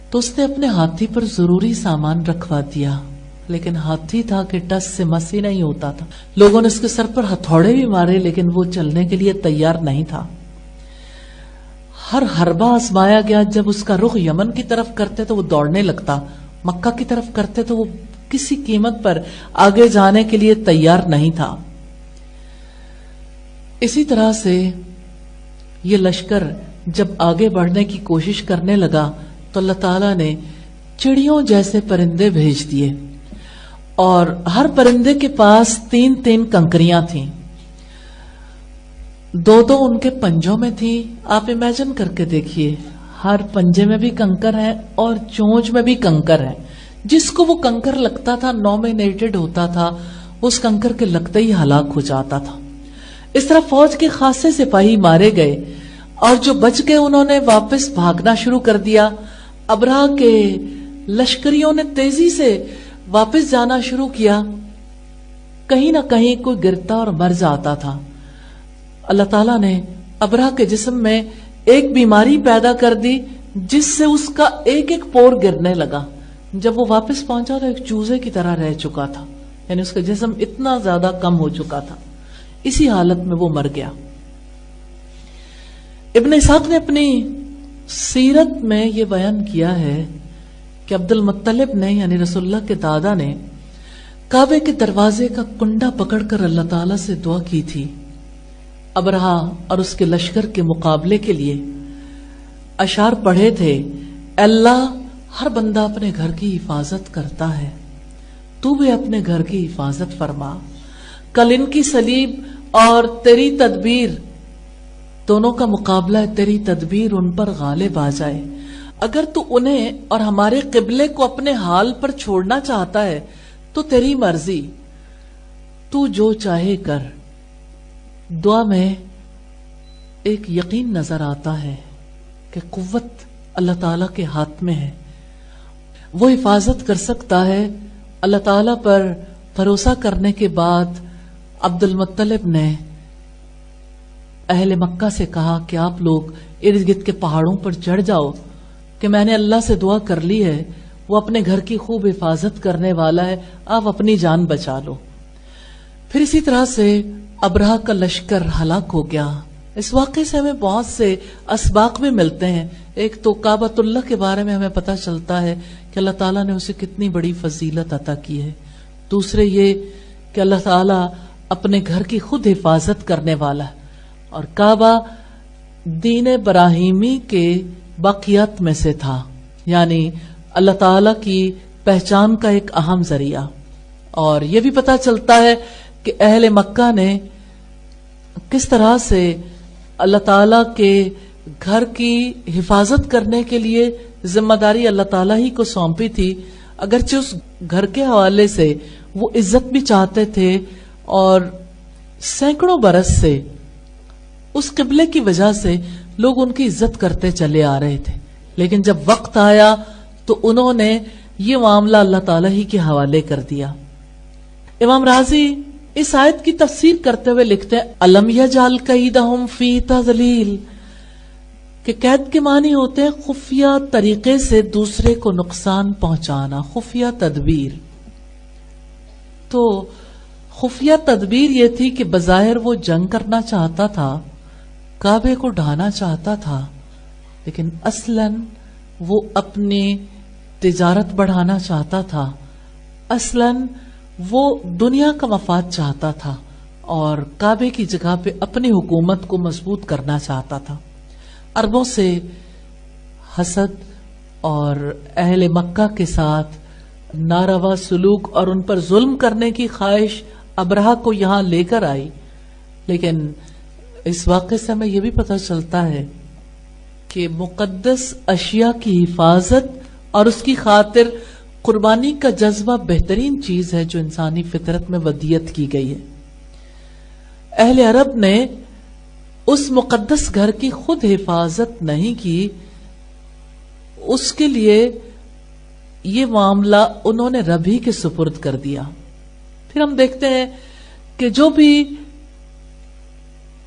تو اس نے اپنے ہاتھی پر ضروری سامان رکھوا دیا، لیکن ہاتھی تھا کہ ٹس سے مس ہی نہیں ہوتا تھا. لوگوں نے اس کے سر پر ہتھوڑے بھی مارے لیکن وہ چلنے کے لیے تیار نہیں تھا. ہر حربہ آزمایا گیا. جب اس کا رخ یمن کی طرف کرتے تو وہ دوڑنے لگتا، مکہ کی طرف کرتے تو وہ کسی قیمت پر آگے جانے کے لیے تیار نہیں تھا. اسی طرح سے یہ لشکر جب آگے بڑھنے کی کوشش کرنے لگا تو اللہ تعالیٰ نے چڑیوں جیسے پرندے بھیج دیے اور ہر پرندے کے پاس 3 کنکریاں تھیں. 2 ان کے پنجوں میں تھی. آپ امیجن کر کے دیکھیے، ہر پنجے میں بھی کنکر ہے اور چونچ میں بھی کنکر ہے. جس کو وہ کنکر لگتا تھا نومینیٹڈ ہوتا تھا، اس کنکر کے لگتے ہی ہلاک ہو جاتا تھا. اس طرح فوج کے خاصے سپاہی مارے گئے اور جو بچ گئے انہوں نے واپس بھاگنا شروع کر دیا. ابرہہ کے لشکریوں نے تیزی سے واپس جانا شروع کیا. کہیں نہ کہیں کوئی گرتا اور مر جاتا تھا. اللہ تعالیٰ نے ابرہہ کے جسم میں ایک بیماری پیدا کر دی جس سے اس کا ایک پور گرنے لگا. جب وہ واپس پہنچا تو ایک چوزے کی طرح رہ چکا تھا، یعنی اس کا جسم اتنا زیادہ کم ہو چکا تھا. اسی حالت میں وہ مر گیا. ابن اسحاق نے اپنی سیرت میں یہ بیان کیا ہے کہ عبد المطلب نے یعنی رسول اللہ کے دادا نے کعبے کے دروازے کا کنڈا پکڑ کر اللہ تعالیٰ سے دعا کی تھی ابرہہ اور اس کے لشکر کے مقابلے کے لیے. اشعار پڑھے تھے، اللہ ہر بندہ اپنے گھر کی حفاظت کرتا ہے، تو بھی اپنے گھر کی حفاظت فرما. کل ان کی صلیب اور تیری تدبیر دونوں کا مقابلہ ہے، تیری تدبیر ان پر غالب آ جائے. اگر تو انہیں اور ہمارے قبلے کو اپنے حال پر چھوڑنا چاہتا ہے تو تیری مرضی، تو جو چاہے کر. دعا میں ایک یقین نظر آتا ہے کہ قوت اللہ تعالیٰ کے ہاتھ میں ہے، وہ حفاظت کر سکتا ہے. اللہ تعالیٰ پر بھروسہ کرنے کے بعد عبد المطلب نے اہل مکہ سے کہا کہ آپ لوگ ارد گرد کے پہاڑوں پر چڑھ جاؤ کہ میں نے اللہ سے دعا کر لی ہے، وہ اپنے گھر کی خوب حفاظت کرنے والا ہے، آپ اپنی جان بچا لو. پھر اسی طرح سے ابرہہ کا لشکر ہلاک ہو گیا. اس واقعے سے ہمیں بہت سے اسباق بھی ملتے ہیں. ایک تو کعبۃ اللہ کے بارے میں ہمیں پتہ چلتا ہے کہ اللہ تعالیٰ نے اسے کتنی بڑی فضیلت عطا کی ہے. دوسرے یہ کہ اللہ تعالیٰ اپنے گھر کی خود حفاظت کرنے والا ہے، اور کعبہ دین ابراہیمی کے باقیات میں سے تھا، یعنی اللہ تعالیٰ کی پہچان کا ایک اہم ذریعہ. اور یہ بھی پتہ چلتا ہے کہ اہل مکہ نے کس طرح سے اللہ تعالیٰ کے گھر کی حفاظت کرنے کے لیے ذمہ داری اللہ تعالیٰ ہی کو سونپی تھی. اگرچہ اس گھر کے حوالے سے وہ عزت بھی چاہتے تھے اور سینکڑوں برس سے اس قبلے کی وجہ سے لوگ ان کی عزت کرتے چلے آ رہے تھے، لیکن جب وقت آیا تو انہوں نے یہ معاملہ اللہ تعالیٰ ہی کے حوالے کر دیا. امام رازی اس آیت کی تفسیر کرتے ہوئے لکھتے ہیں الم یجعل کیدہم فی تضلیل، کہ قید کے معنی ہوتے ہیں خفیہ طریقے سے دوسرے کو نقصان پہنچانا، خفیہ تدبیر. تو خفیہ تدبیر یہ تھی کہ بظاہر وہ جنگ کرنا چاہتا تھا، کعبے کو ڈھانا چاہتا تھا، لیکن اصلاً وہ اپنی تجارت بڑھانا چاہتا تھا، اصلاً وہ دنیا کا مفاد چاہتا تھا اور کعبے کی جگہ پہ اپنی حکومت کو مضبوط کرنا چاہتا تھا. عربوں سے حسد اور اہل مکہ کے ساتھ ناروا سلوک اور ان پر ظلم کرنے کی خواہش ابرہہ کو یہاں لے کر آئی. لیکن اس واقعے سے ہمیں یہ بھی پتہ چلتا ہے کہ مقدس اشیاء کی حفاظت اور اس کی خاطر قربانی کا جذبہ بہترین چیز ہے جو انسانی فطرت میں ودیت کی گئی ہے. اہل عرب نے اس مقدس گھر کی خود حفاظت نہیں کی، اس کے لیے یہ معاملہ انہوں نے رب ہی کے سپرد کر دیا. پھر ہم دیکھتے ہیں کہ جو بھی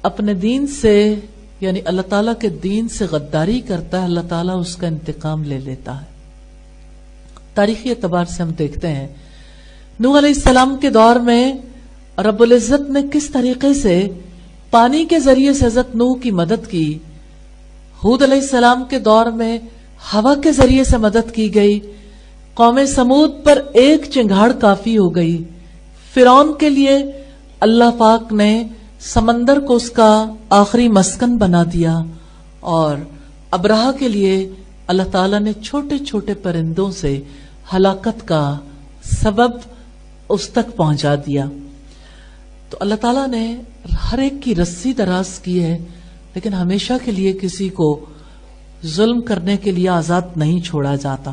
اپنے دین سے یعنی اللہ تعالیٰ کے دین سے غداری کرتا ہے اللہ تعالیٰ اس کا انتقام لے لیتا ہے. تاریخی اعتبار سے ہم دیکھتے ہیں نوح علیہ السلام کے دور میں رب العزت نے کس طریقے سے پانی کے ذریعے سے حضرت نوح کی مدد کی. ہود علیہ السلام کے دور میں ہوا کے ذریعے سے مدد کی گئی. قوم سمود پر ایک چنگھاڑ کافی ہو گئی. فرعون کے لیے اللہ پاک نے سمندر کو اس کا آخری مسکن بنا دیا اور ابرہہ کے لیے اللہ تعالیٰ نے چھوٹے چھوٹے پرندوں سے ہلاکت کا سبب اس تک پہنچا دیا. تو اللہ تعالیٰ نے ہر ایک کی رسی دراز کی ہے لیکن ہمیشہ کے لیے کسی کو ظلم کرنے کے لیے آزاد نہیں چھوڑا جاتا.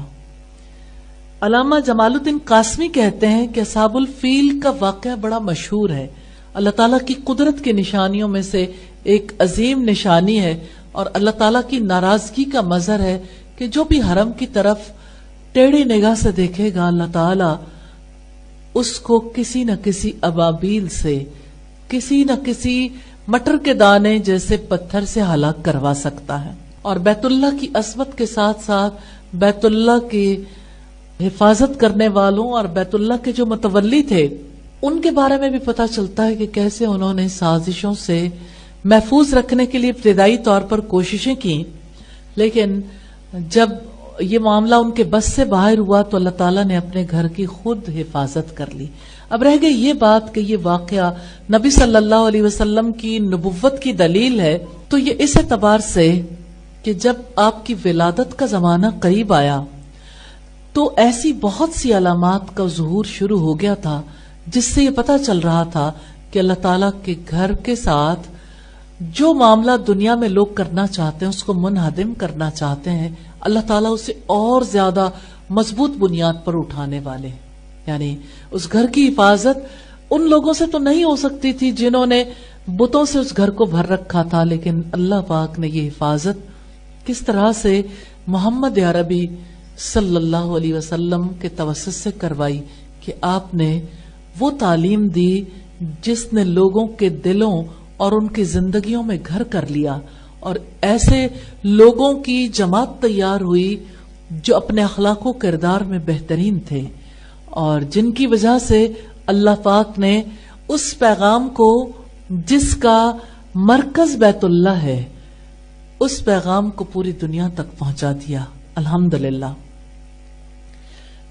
علامہ جمال الدین قاسمی کہتے ہیں کہ اصحاب الفیل کا واقعہ بڑا مشہور ہے. اللہ تعالیٰ کی قدرت کی نشانیوں میں سے ایک عظیم نشانی ہے اور اللہ تعالیٰ کی ناراضگی کا مظہر ہے کہ جو بھی حرم کی طرف ٹیڑھی نگاہ سے دیکھے گا اللہ تعالیٰ اس کو کسی نہ کسی ابابیل سے کسی نہ کسی مٹر کے دانے جیسے پتھر سے ہلاک کروا سکتا ہے. اور بیت اللہ کی عظمت کے ساتھ ساتھ بیت اللہ کی حفاظت کرنے والوں اور بیت اللہ کے جو متولی تھے ان کے بارے میں بھی پتہ چلتا ہے کہ کیسے انہوں نے سازشوں سے محفوظ رکھنے کے لیے ابتدائی طور پر کوششیں کی لیکن جب یہ معاملہ ان کے بس سے باہر ہوا تو اللہ تعالیٰ نے اپنے گھر کی خود حفاظت کر لی. اب رہ گئی یہ بات کہ یہ واقعہ نبی صلی اللہ علیہ وسلم کی نبوت کی دلیل ہے تو یہ اس اعتبار سے کہ جب آپ کی ولادت کا زمانہ قریب آیا تو ایسی بہت سی علامات کا ظہور شروع ہو گیا تھا جس سے یہ پتہ چل رہا تھا کہ اللہ تعالیٰ کے گھر کے ساتھ جو معاملہ دنیا میں لوگ کرنا چاہتے ہیں اس کو منہدم کرنا چاہتے ہیں اللہ تعالیٰ اسے اور زیادہ مضبوط بنیاد پر اٹھانے والے. یعنی اس گھر کی حفاظت ان لوگوں سے تو نہیں ہو سکتی تھی جنہوں نے بتوں سے اس گھر کو بھر رکھا تھا لیکن اللہ پاک نے یہ حفاظت کس طرح سے محمد عربی صلی اللہ علیہ وسلم کے توسط سے کروائی کہ آپ نے وہ تعلیم دی جس نے لوگوں کے دلوں اور ان کی زندگیوں میں گھر کر لیا اور ایسے لوگوں کی جماعت تیار ہوئی جو اپنے اخلاق و کردار میں بہترین تھے اور جن کی وجہ سے اللہ پاک نے اس پیغام کو جس کا مرکز بیت اللہ ہے اس پیغام کو پوری دنیا تک پہنچا دیا. الحمدللہ.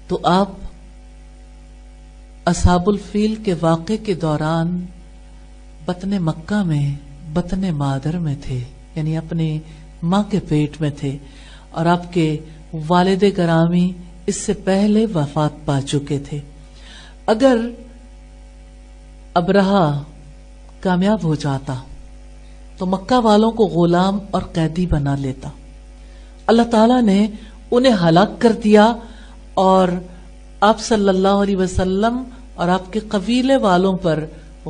تو آپ اصحاب الفیل کے واقعے کے دوران بطن مکہ میں بطن مادر میں تھے یعنی اپنی ماں کے پیٹ میں تھے اور آپ کے والد گرامی اس سے پہلے وفات پا چکے تھے. اگر ابرہہ کامیاب ہو جاتا تو مکہ والوں کو غلام اور قیدی بنا لیتا. اللہ تعالیٰ نے انہیں ہلاک کر دیا اور آپ صلی اللہ علیہ وسلم اور آپ کے قبیلے والوں پر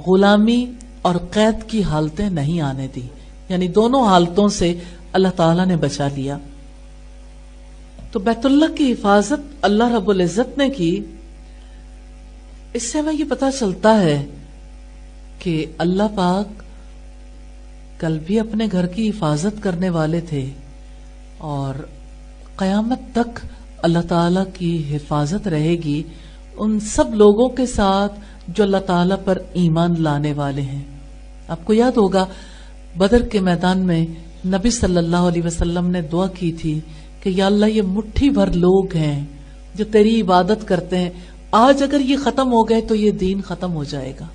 غلامی اور قید کی حالتیں نہیں آنے دی. یعنی دونوں حالتوں سے اللہ تعالیٰ نے بچا لیا. تو بیت اللہ کی حفاظت اللہ رب العزت نے کی. اس سے ہمیں یہ پتہ چلتا ہے کہ اللہ پاک کل بھی اپنے گھر کی حفاظت کرنے والے تھے اور قیامت تک اللہ تعالیٰ کی حفاظت رہے گی ان سب لوگوں کے ساتھ جو اللہ تعالیٰ پر ایمان لانے والے ہیں. آپ کو یاد ہوگا بدر کے میدان میں نبی صلی اللہ علیہ وسلم نے دعا کی تھی کہ یا اللہ یہ مٹھی بھر لوگ ہیں جو تیری عبادت کرتے ہیں آج اگر یہ ختم ہو گئے تو یہ دین ختم ہو جائے گا.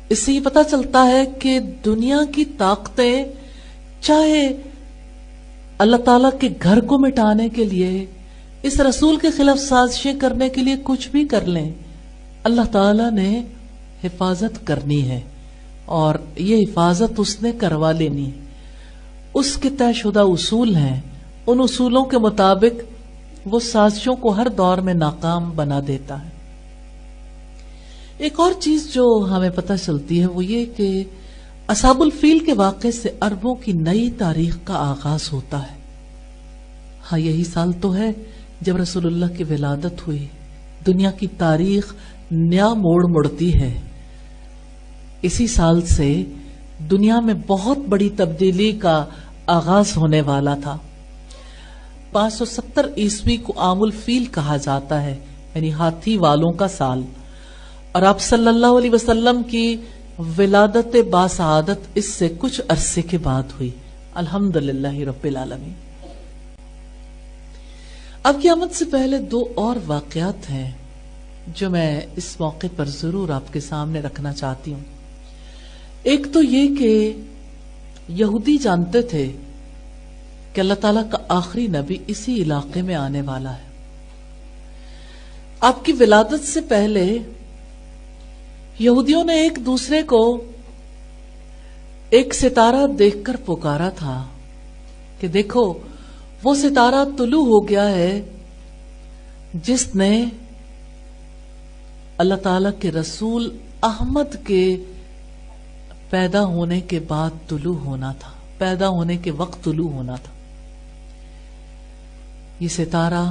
اس سے یہ پتہ چلتا ہے کہ دنیا کی طاقتیں چاہے اللہ تعالیٰ کے گھر کو مٹانے کے لیے، اس رسول کے خلاف سازشیں کرنے کے لیے کچھ بھی کر لیں، اللہ تعالیٰ نے حفاظت کرنی ہے، اور یہ حفاظت اس نے کروا لینی ہے۔ اس کے طے شدہ اصول ہیں، ان اصولوں کے مطابق وہ سازشوں کو ہر دور میں ناکام بنا دیتا ہے۔ ایک اور چیز جو ہمیں پتہ چلتی ہے وہ یہ کہ اصحاب الفیل کے واقعے سے عربوں کی نئی تاریخ کا آغاز ہوتا ہے۔ ہاں، یہی سال تو ہے جب رسول اللہ کی ولادت ہوئی، دنیا کی تاریخ نیا موڑ مڑتی ہے۔ اسی سال سے دنیا میں بہت بڑی تبدیلی کا آغاز ہونے والا تھا۔ 570 عیسوی کو عام الفیل کہا جاتا ہے، یعنی ہاتھی والوں کا سال، اور آپ صلی اللہ علیہ وسلم کی ولادت باسعادت اس سے کچھ عرصے کے بعد ہوئی۔ الحمدللہ رب العالمین۔ اب قیامت سے پہلے دو اور واقعات ہیں جو میں اس موقع پر ضرور آپ کے سامنے رکھنا چاہتی ہوں۔ ایک تو یہ کہ یہودی جانتے تھے کہ اللہ تعالیٰ کا آخری نبی اسی علاقے میں آنے والا ہے۔ آپ کی ولادت سے پہلے یہودیوں نے ایک دوسرے کو ایک ستارہ دیکھ کر پکارا تھا کہ دیکھو وہ ستارہ طلوع ہو گیا ہے جس نے اللہ تعالیٰ کے رسول احمد کے پیدا ہونے کے بعد طلوع ہونا تھا، پیدا ہونے کے وقت طلوع ہونا تھا۔ یہ ستارہ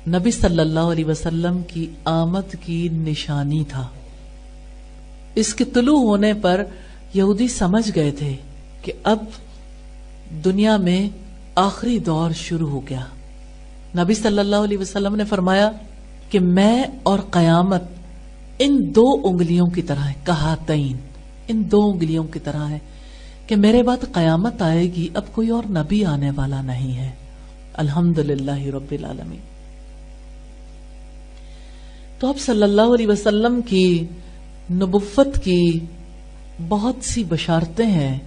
نبی صلی اللہ علیہ وسلم کی آمد کی نشانی تھا۔ اس کے طلوع ہونے پر یہودی سمجھ گئے تھے کہ اب دنیا میں آخری دور شروع ہو گیا۔ نبی صلی اللہ علیہ وسلم نے فرمایا کہ میں اور قیامت ان دو انگلیوں کی طرح ہے، کہاتین، ان دو انگلیوں کی طرح ہے کہ میرے بعد قیامت آئے گی، اب کوئی اور نبی آنے والا نہیں ہے۔ الحمدللہ رب العالمین۔ تو اب صلی اللہ علیہ وسلم کی نبوت کی بہت سی بشارتیں ہیں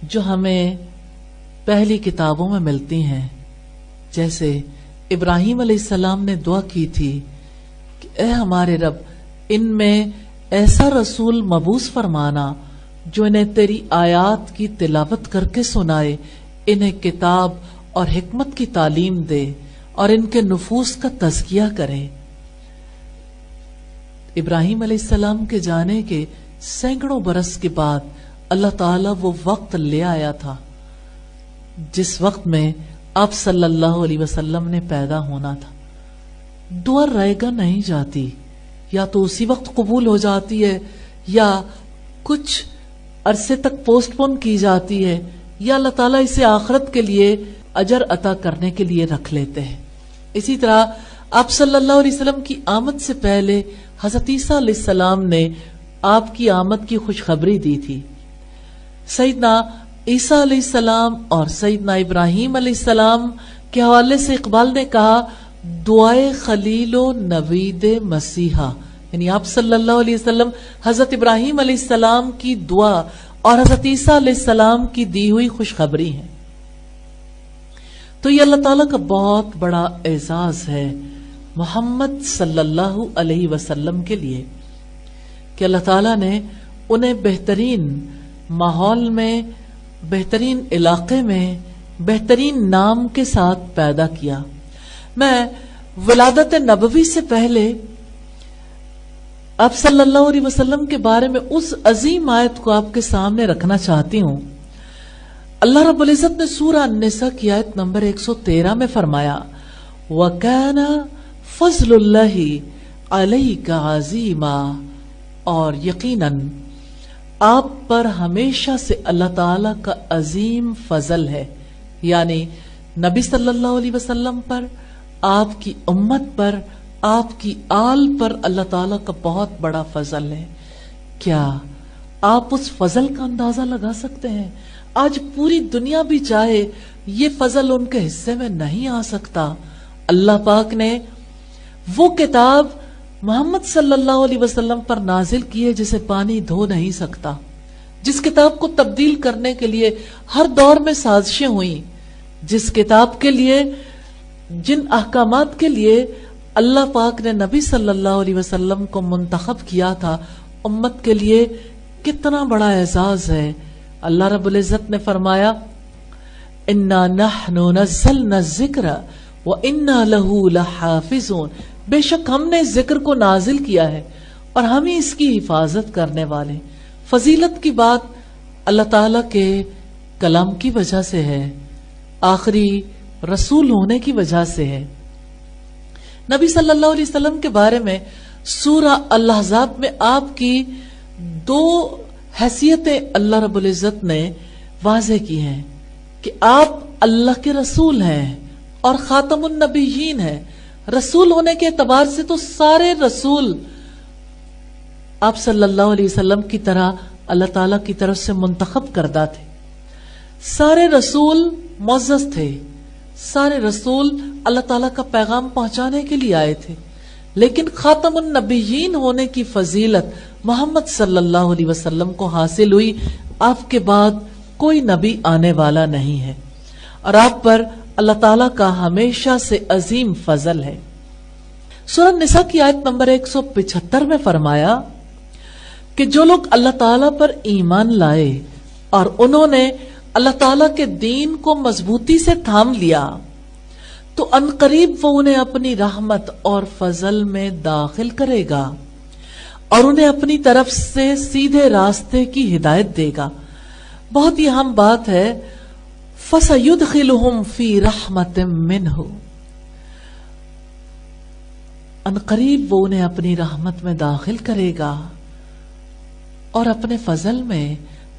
جو ہمیں پہلی کتابوں میں ملتی ہیں، جیسے ابراہیم علیہ السلام نے دعا کی تھی کہ اے ہمارے رب، ان میں ایسا رسول مبعوث فرمانا جو انہیں تیری آیات کی تلاوت کر کے سنائے، انہیں کتاب اور حکمت کی تعلیم دے اور ان کے نفوس کا تزکیہ کرے۔ ابراہیم علیہ السلام کے جانے کے سینکڑوں برس کے بعد اللہ تعالیٰ وہ وقت لے آیا تھا جس وقت میں آپ صلی اللہ علیہ وسلم نے پیدا ہونا تھا۔ دعا رائے گا نہیں جاتی، یا تو اسی وقت قبول ہو جاتی ہے یا کچھ عرصے تک پوسٹ پون کی جاتی ہے، یا اللہ تعالیٰ اسے آخرت کے لیے اجر عطا کرنے کے لیے رکھ لیتے ہیں۔ اسی طرح آپ صلی اللہ علیہ وسلم کی آمد سے پہلے حضرت عیسیٰ علیہ السلام نے آپ کی آمد کی خوشخبری دی تھی۔ سیدنا عیسیٰ علیہ السلام اور سیدنا ابراہیم علیہ السلام کے حوالے سے اقبال نے کہا دعائے خلیل و نوید مسیحا، یعنی آپ صلی اللہ علیہ وسلم حضرت ابراہیم علیہ السلام کی دعا اور حضرت عیسیٰ علیہ السلام کی دی ہوئی خوشخبری ہے۔ تو یہ اللہ تعالیٰ کا بہت بڑا اعزاز ہے محمد صلی اللہ علیہ وسلم کے لیے کہ اللہ تعالیٰ نے انہیں بہترین ماحول میں، بہترین علاقے میں، بہترین نام کے ساتھ پیدا کیا۔ میں ولادت نبوی سے پہلے آپ صلی اللہ علیہ وسلم کے بارے میں اس عظیم آیت کو آپ کے سامنے رکھنا چاہتی ہوں۔ اللہ رب العزت نے سورہ النساء کی آیت نمبر 113 میں فرمایا وَكَانَ فضل اللہ علیک عظیما، اور یقیناً آپ پر ہمیشہ سے اللہ تعالی کا عظیم فضل ہے، یعنی نبی صلی اللہ علیہ وسلم پر، آپ کی امت پر، آپ کی آل پر اللہ تعالیٰ کا بہت بڑا فضل ہے۔ کیا آپ اس فضل کا اندازہ لگا سکتے ہیں؟ آج پوری دنیا بھی چاہے یہ فضل ان کے حصے میں نہیں آ سکتا۔ اللہ پاک نے وہ کتاب محمد صلی اللہ علیہ وسلم پر نازل کی ہے جسے پانی دھو نہیں سکتا، جس کتاب کو تبدیل کرنے کے لیے ہر دور میں سازشیں ہوئیں، جس کتاب کے لیے، جن احکامات کے لیے اللہ پاک نے نبی صلی اللہ علیہ وسلم کو منتخب کیا تھا، امت کے لیے کتنا بڑا اعزاز ہے۔ اللہ رب العزت نے فرمایا اِنَّا نَحْنُ نَزَّلْنَا الذِّكْرَ وَإِنَّا لَهُ لَحَافِظُونَ، بے شک ہم نے ذکر کو نازل کیا ہے اور ہم ہی اس کی حفاظت کرنے والے۔ فضیلت کی بات اللہ تعالیٰ کے کلام کی وجہ سے ہے، آخری رسول ہونے کی وجہ سے ہے۔ نبی صلی اللہ علیہ وسلم کے بارے میں سورہ الاحزاب میں آپ کی دو حیثیتیں اللہ رب العزت نے واضح کی ہیں کہ آپ اللہ کے رسول ہیں اور خاتم النبیین ہیں۔ رسول ہونے کے اعتبار سے تو سارے رسول آپ صلی اللہ علیہ وسلم کی طرح اللہ تعالیٰ کی طرف سے منتخب کردہ تھے۔ سارے رسول معزز تھے، سارے رسول اللہ تعالیٰ کا پیغام پہنچانے کے لیے آئے تھے، لیکن خاتم النبیین ہونے کی فضیلت محمد صلی اللہ علیہ وسلم کو حاصل ہوئی۔ آپ کے بعد کوئی نبی آنے والا نہیں ہے اور آپ پر اللہ تعالیٰ کا ہمیشہ سے عظیم فضل ہے۔ سورہ نساء کی آیت نمبر 175 میں فرمایا کہ جو لوگ اللہ تعالیٰ پر ایمان لائے اور انہوں نے اللہ تعالیٰ کے دین کو مضبوطی سے تھام لیا تو عنقریب وہ انہیں اپنی رحمت اور فضل میں داخل کرے گا اور انہیں اپنی طرف سے سیدھے راستے کی ہدایت دے گا۔ بہت ہی اہم بات ہے، فَسَيُدْخِلُهُمْ فِي رَحْمَةٍ مِّنْهُ، عنقریب وہ انہیں اپنی رحمت میں داخل کرے گا اور اپنے فضل میں،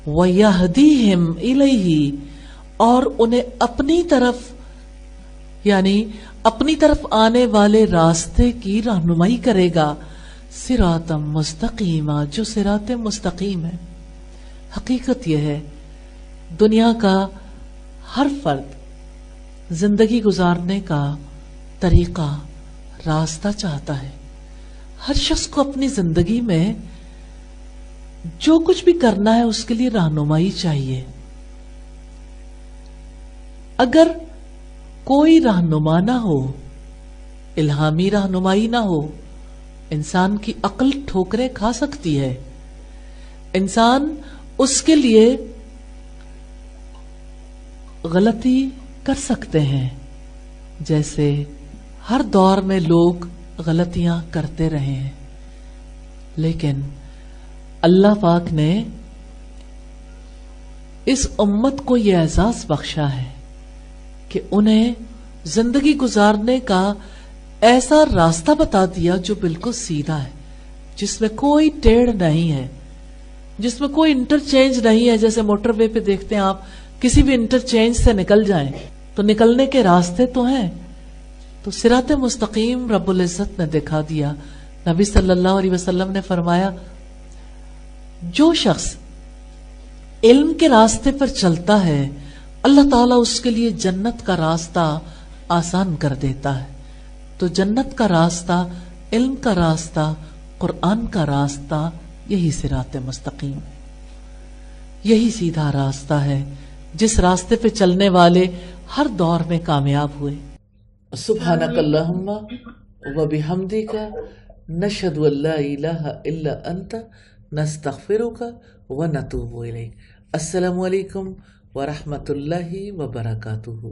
وَيَهْدِيهِمْ إِلَيْهِ، اور انہیں اپنی طرف، یعنی اپنی طرف آنے والے راستے کی رہنمائی کرے گا، صراطا مستقیما، جو صراط مستقیم ہے۔ حقیقت یہ ہے دنیا کا ہر فرد زندگی گزارنے کا طریقہ، راستہ چاہتا ہے۔ ہر شخص کو اپنی زندگی میں جو کچھ بھی کرنا ہے اس کے لیے رہنمائی چاہیے۔ اگر کوئی رہنما نہ ہو، الہامی رہنمائی نہ ہو، انسان کی عقل ٹھوکریں کھا سکتی ہے، انسان اس کے لیے غلطی کر سکتے ہیں، جیسے ہر دور میں لوگ غلطیاں کرتے رہے ہیں، لیکن اللہ پاک نے اس امت کو یہ اعزاز بخشا ہے کہ انہیں زندگی گزارنے کا ایسا راستہ بتا دیا جو بالکل سیدھا ہے، جس میں کوئی ٹیڑھ نہیں ہے، جس میں کوئی انٹرچینج نہیں ہے۔ جیسے موٹر وے پہ دیکھتے ہیں آپ، کسی بھی انٹرچینج سے نکل جائیں تو نکلنے کے راستے تو ہیں، تو صراط مستقیم رب العزت نے دکھا دیا۔ نبی صلی اللہ علیہ وسلم نے فرمایا جو شخص علم کے راستے پر چلتا ہے اللہ تعالیٰ اس کے لیے جنت کا راستہ آسان کر دیتا ہے۔ تو جنت کا راستہ، علم کا راستہ، قرآن کا راستہ، یہی صراط مستقیم ہے، یہی سیدھا راستہ ہے جس راستے پہ چلنے والے ہر دور میں کامیاب ہوئے۔ سبحانک اللہم و بحمدک، نشہد ان لا الہ الا انت، نستغفرک و نتوب الیک۔ السلام علیکم ورحمۃ اللہ وبرکاتہ۔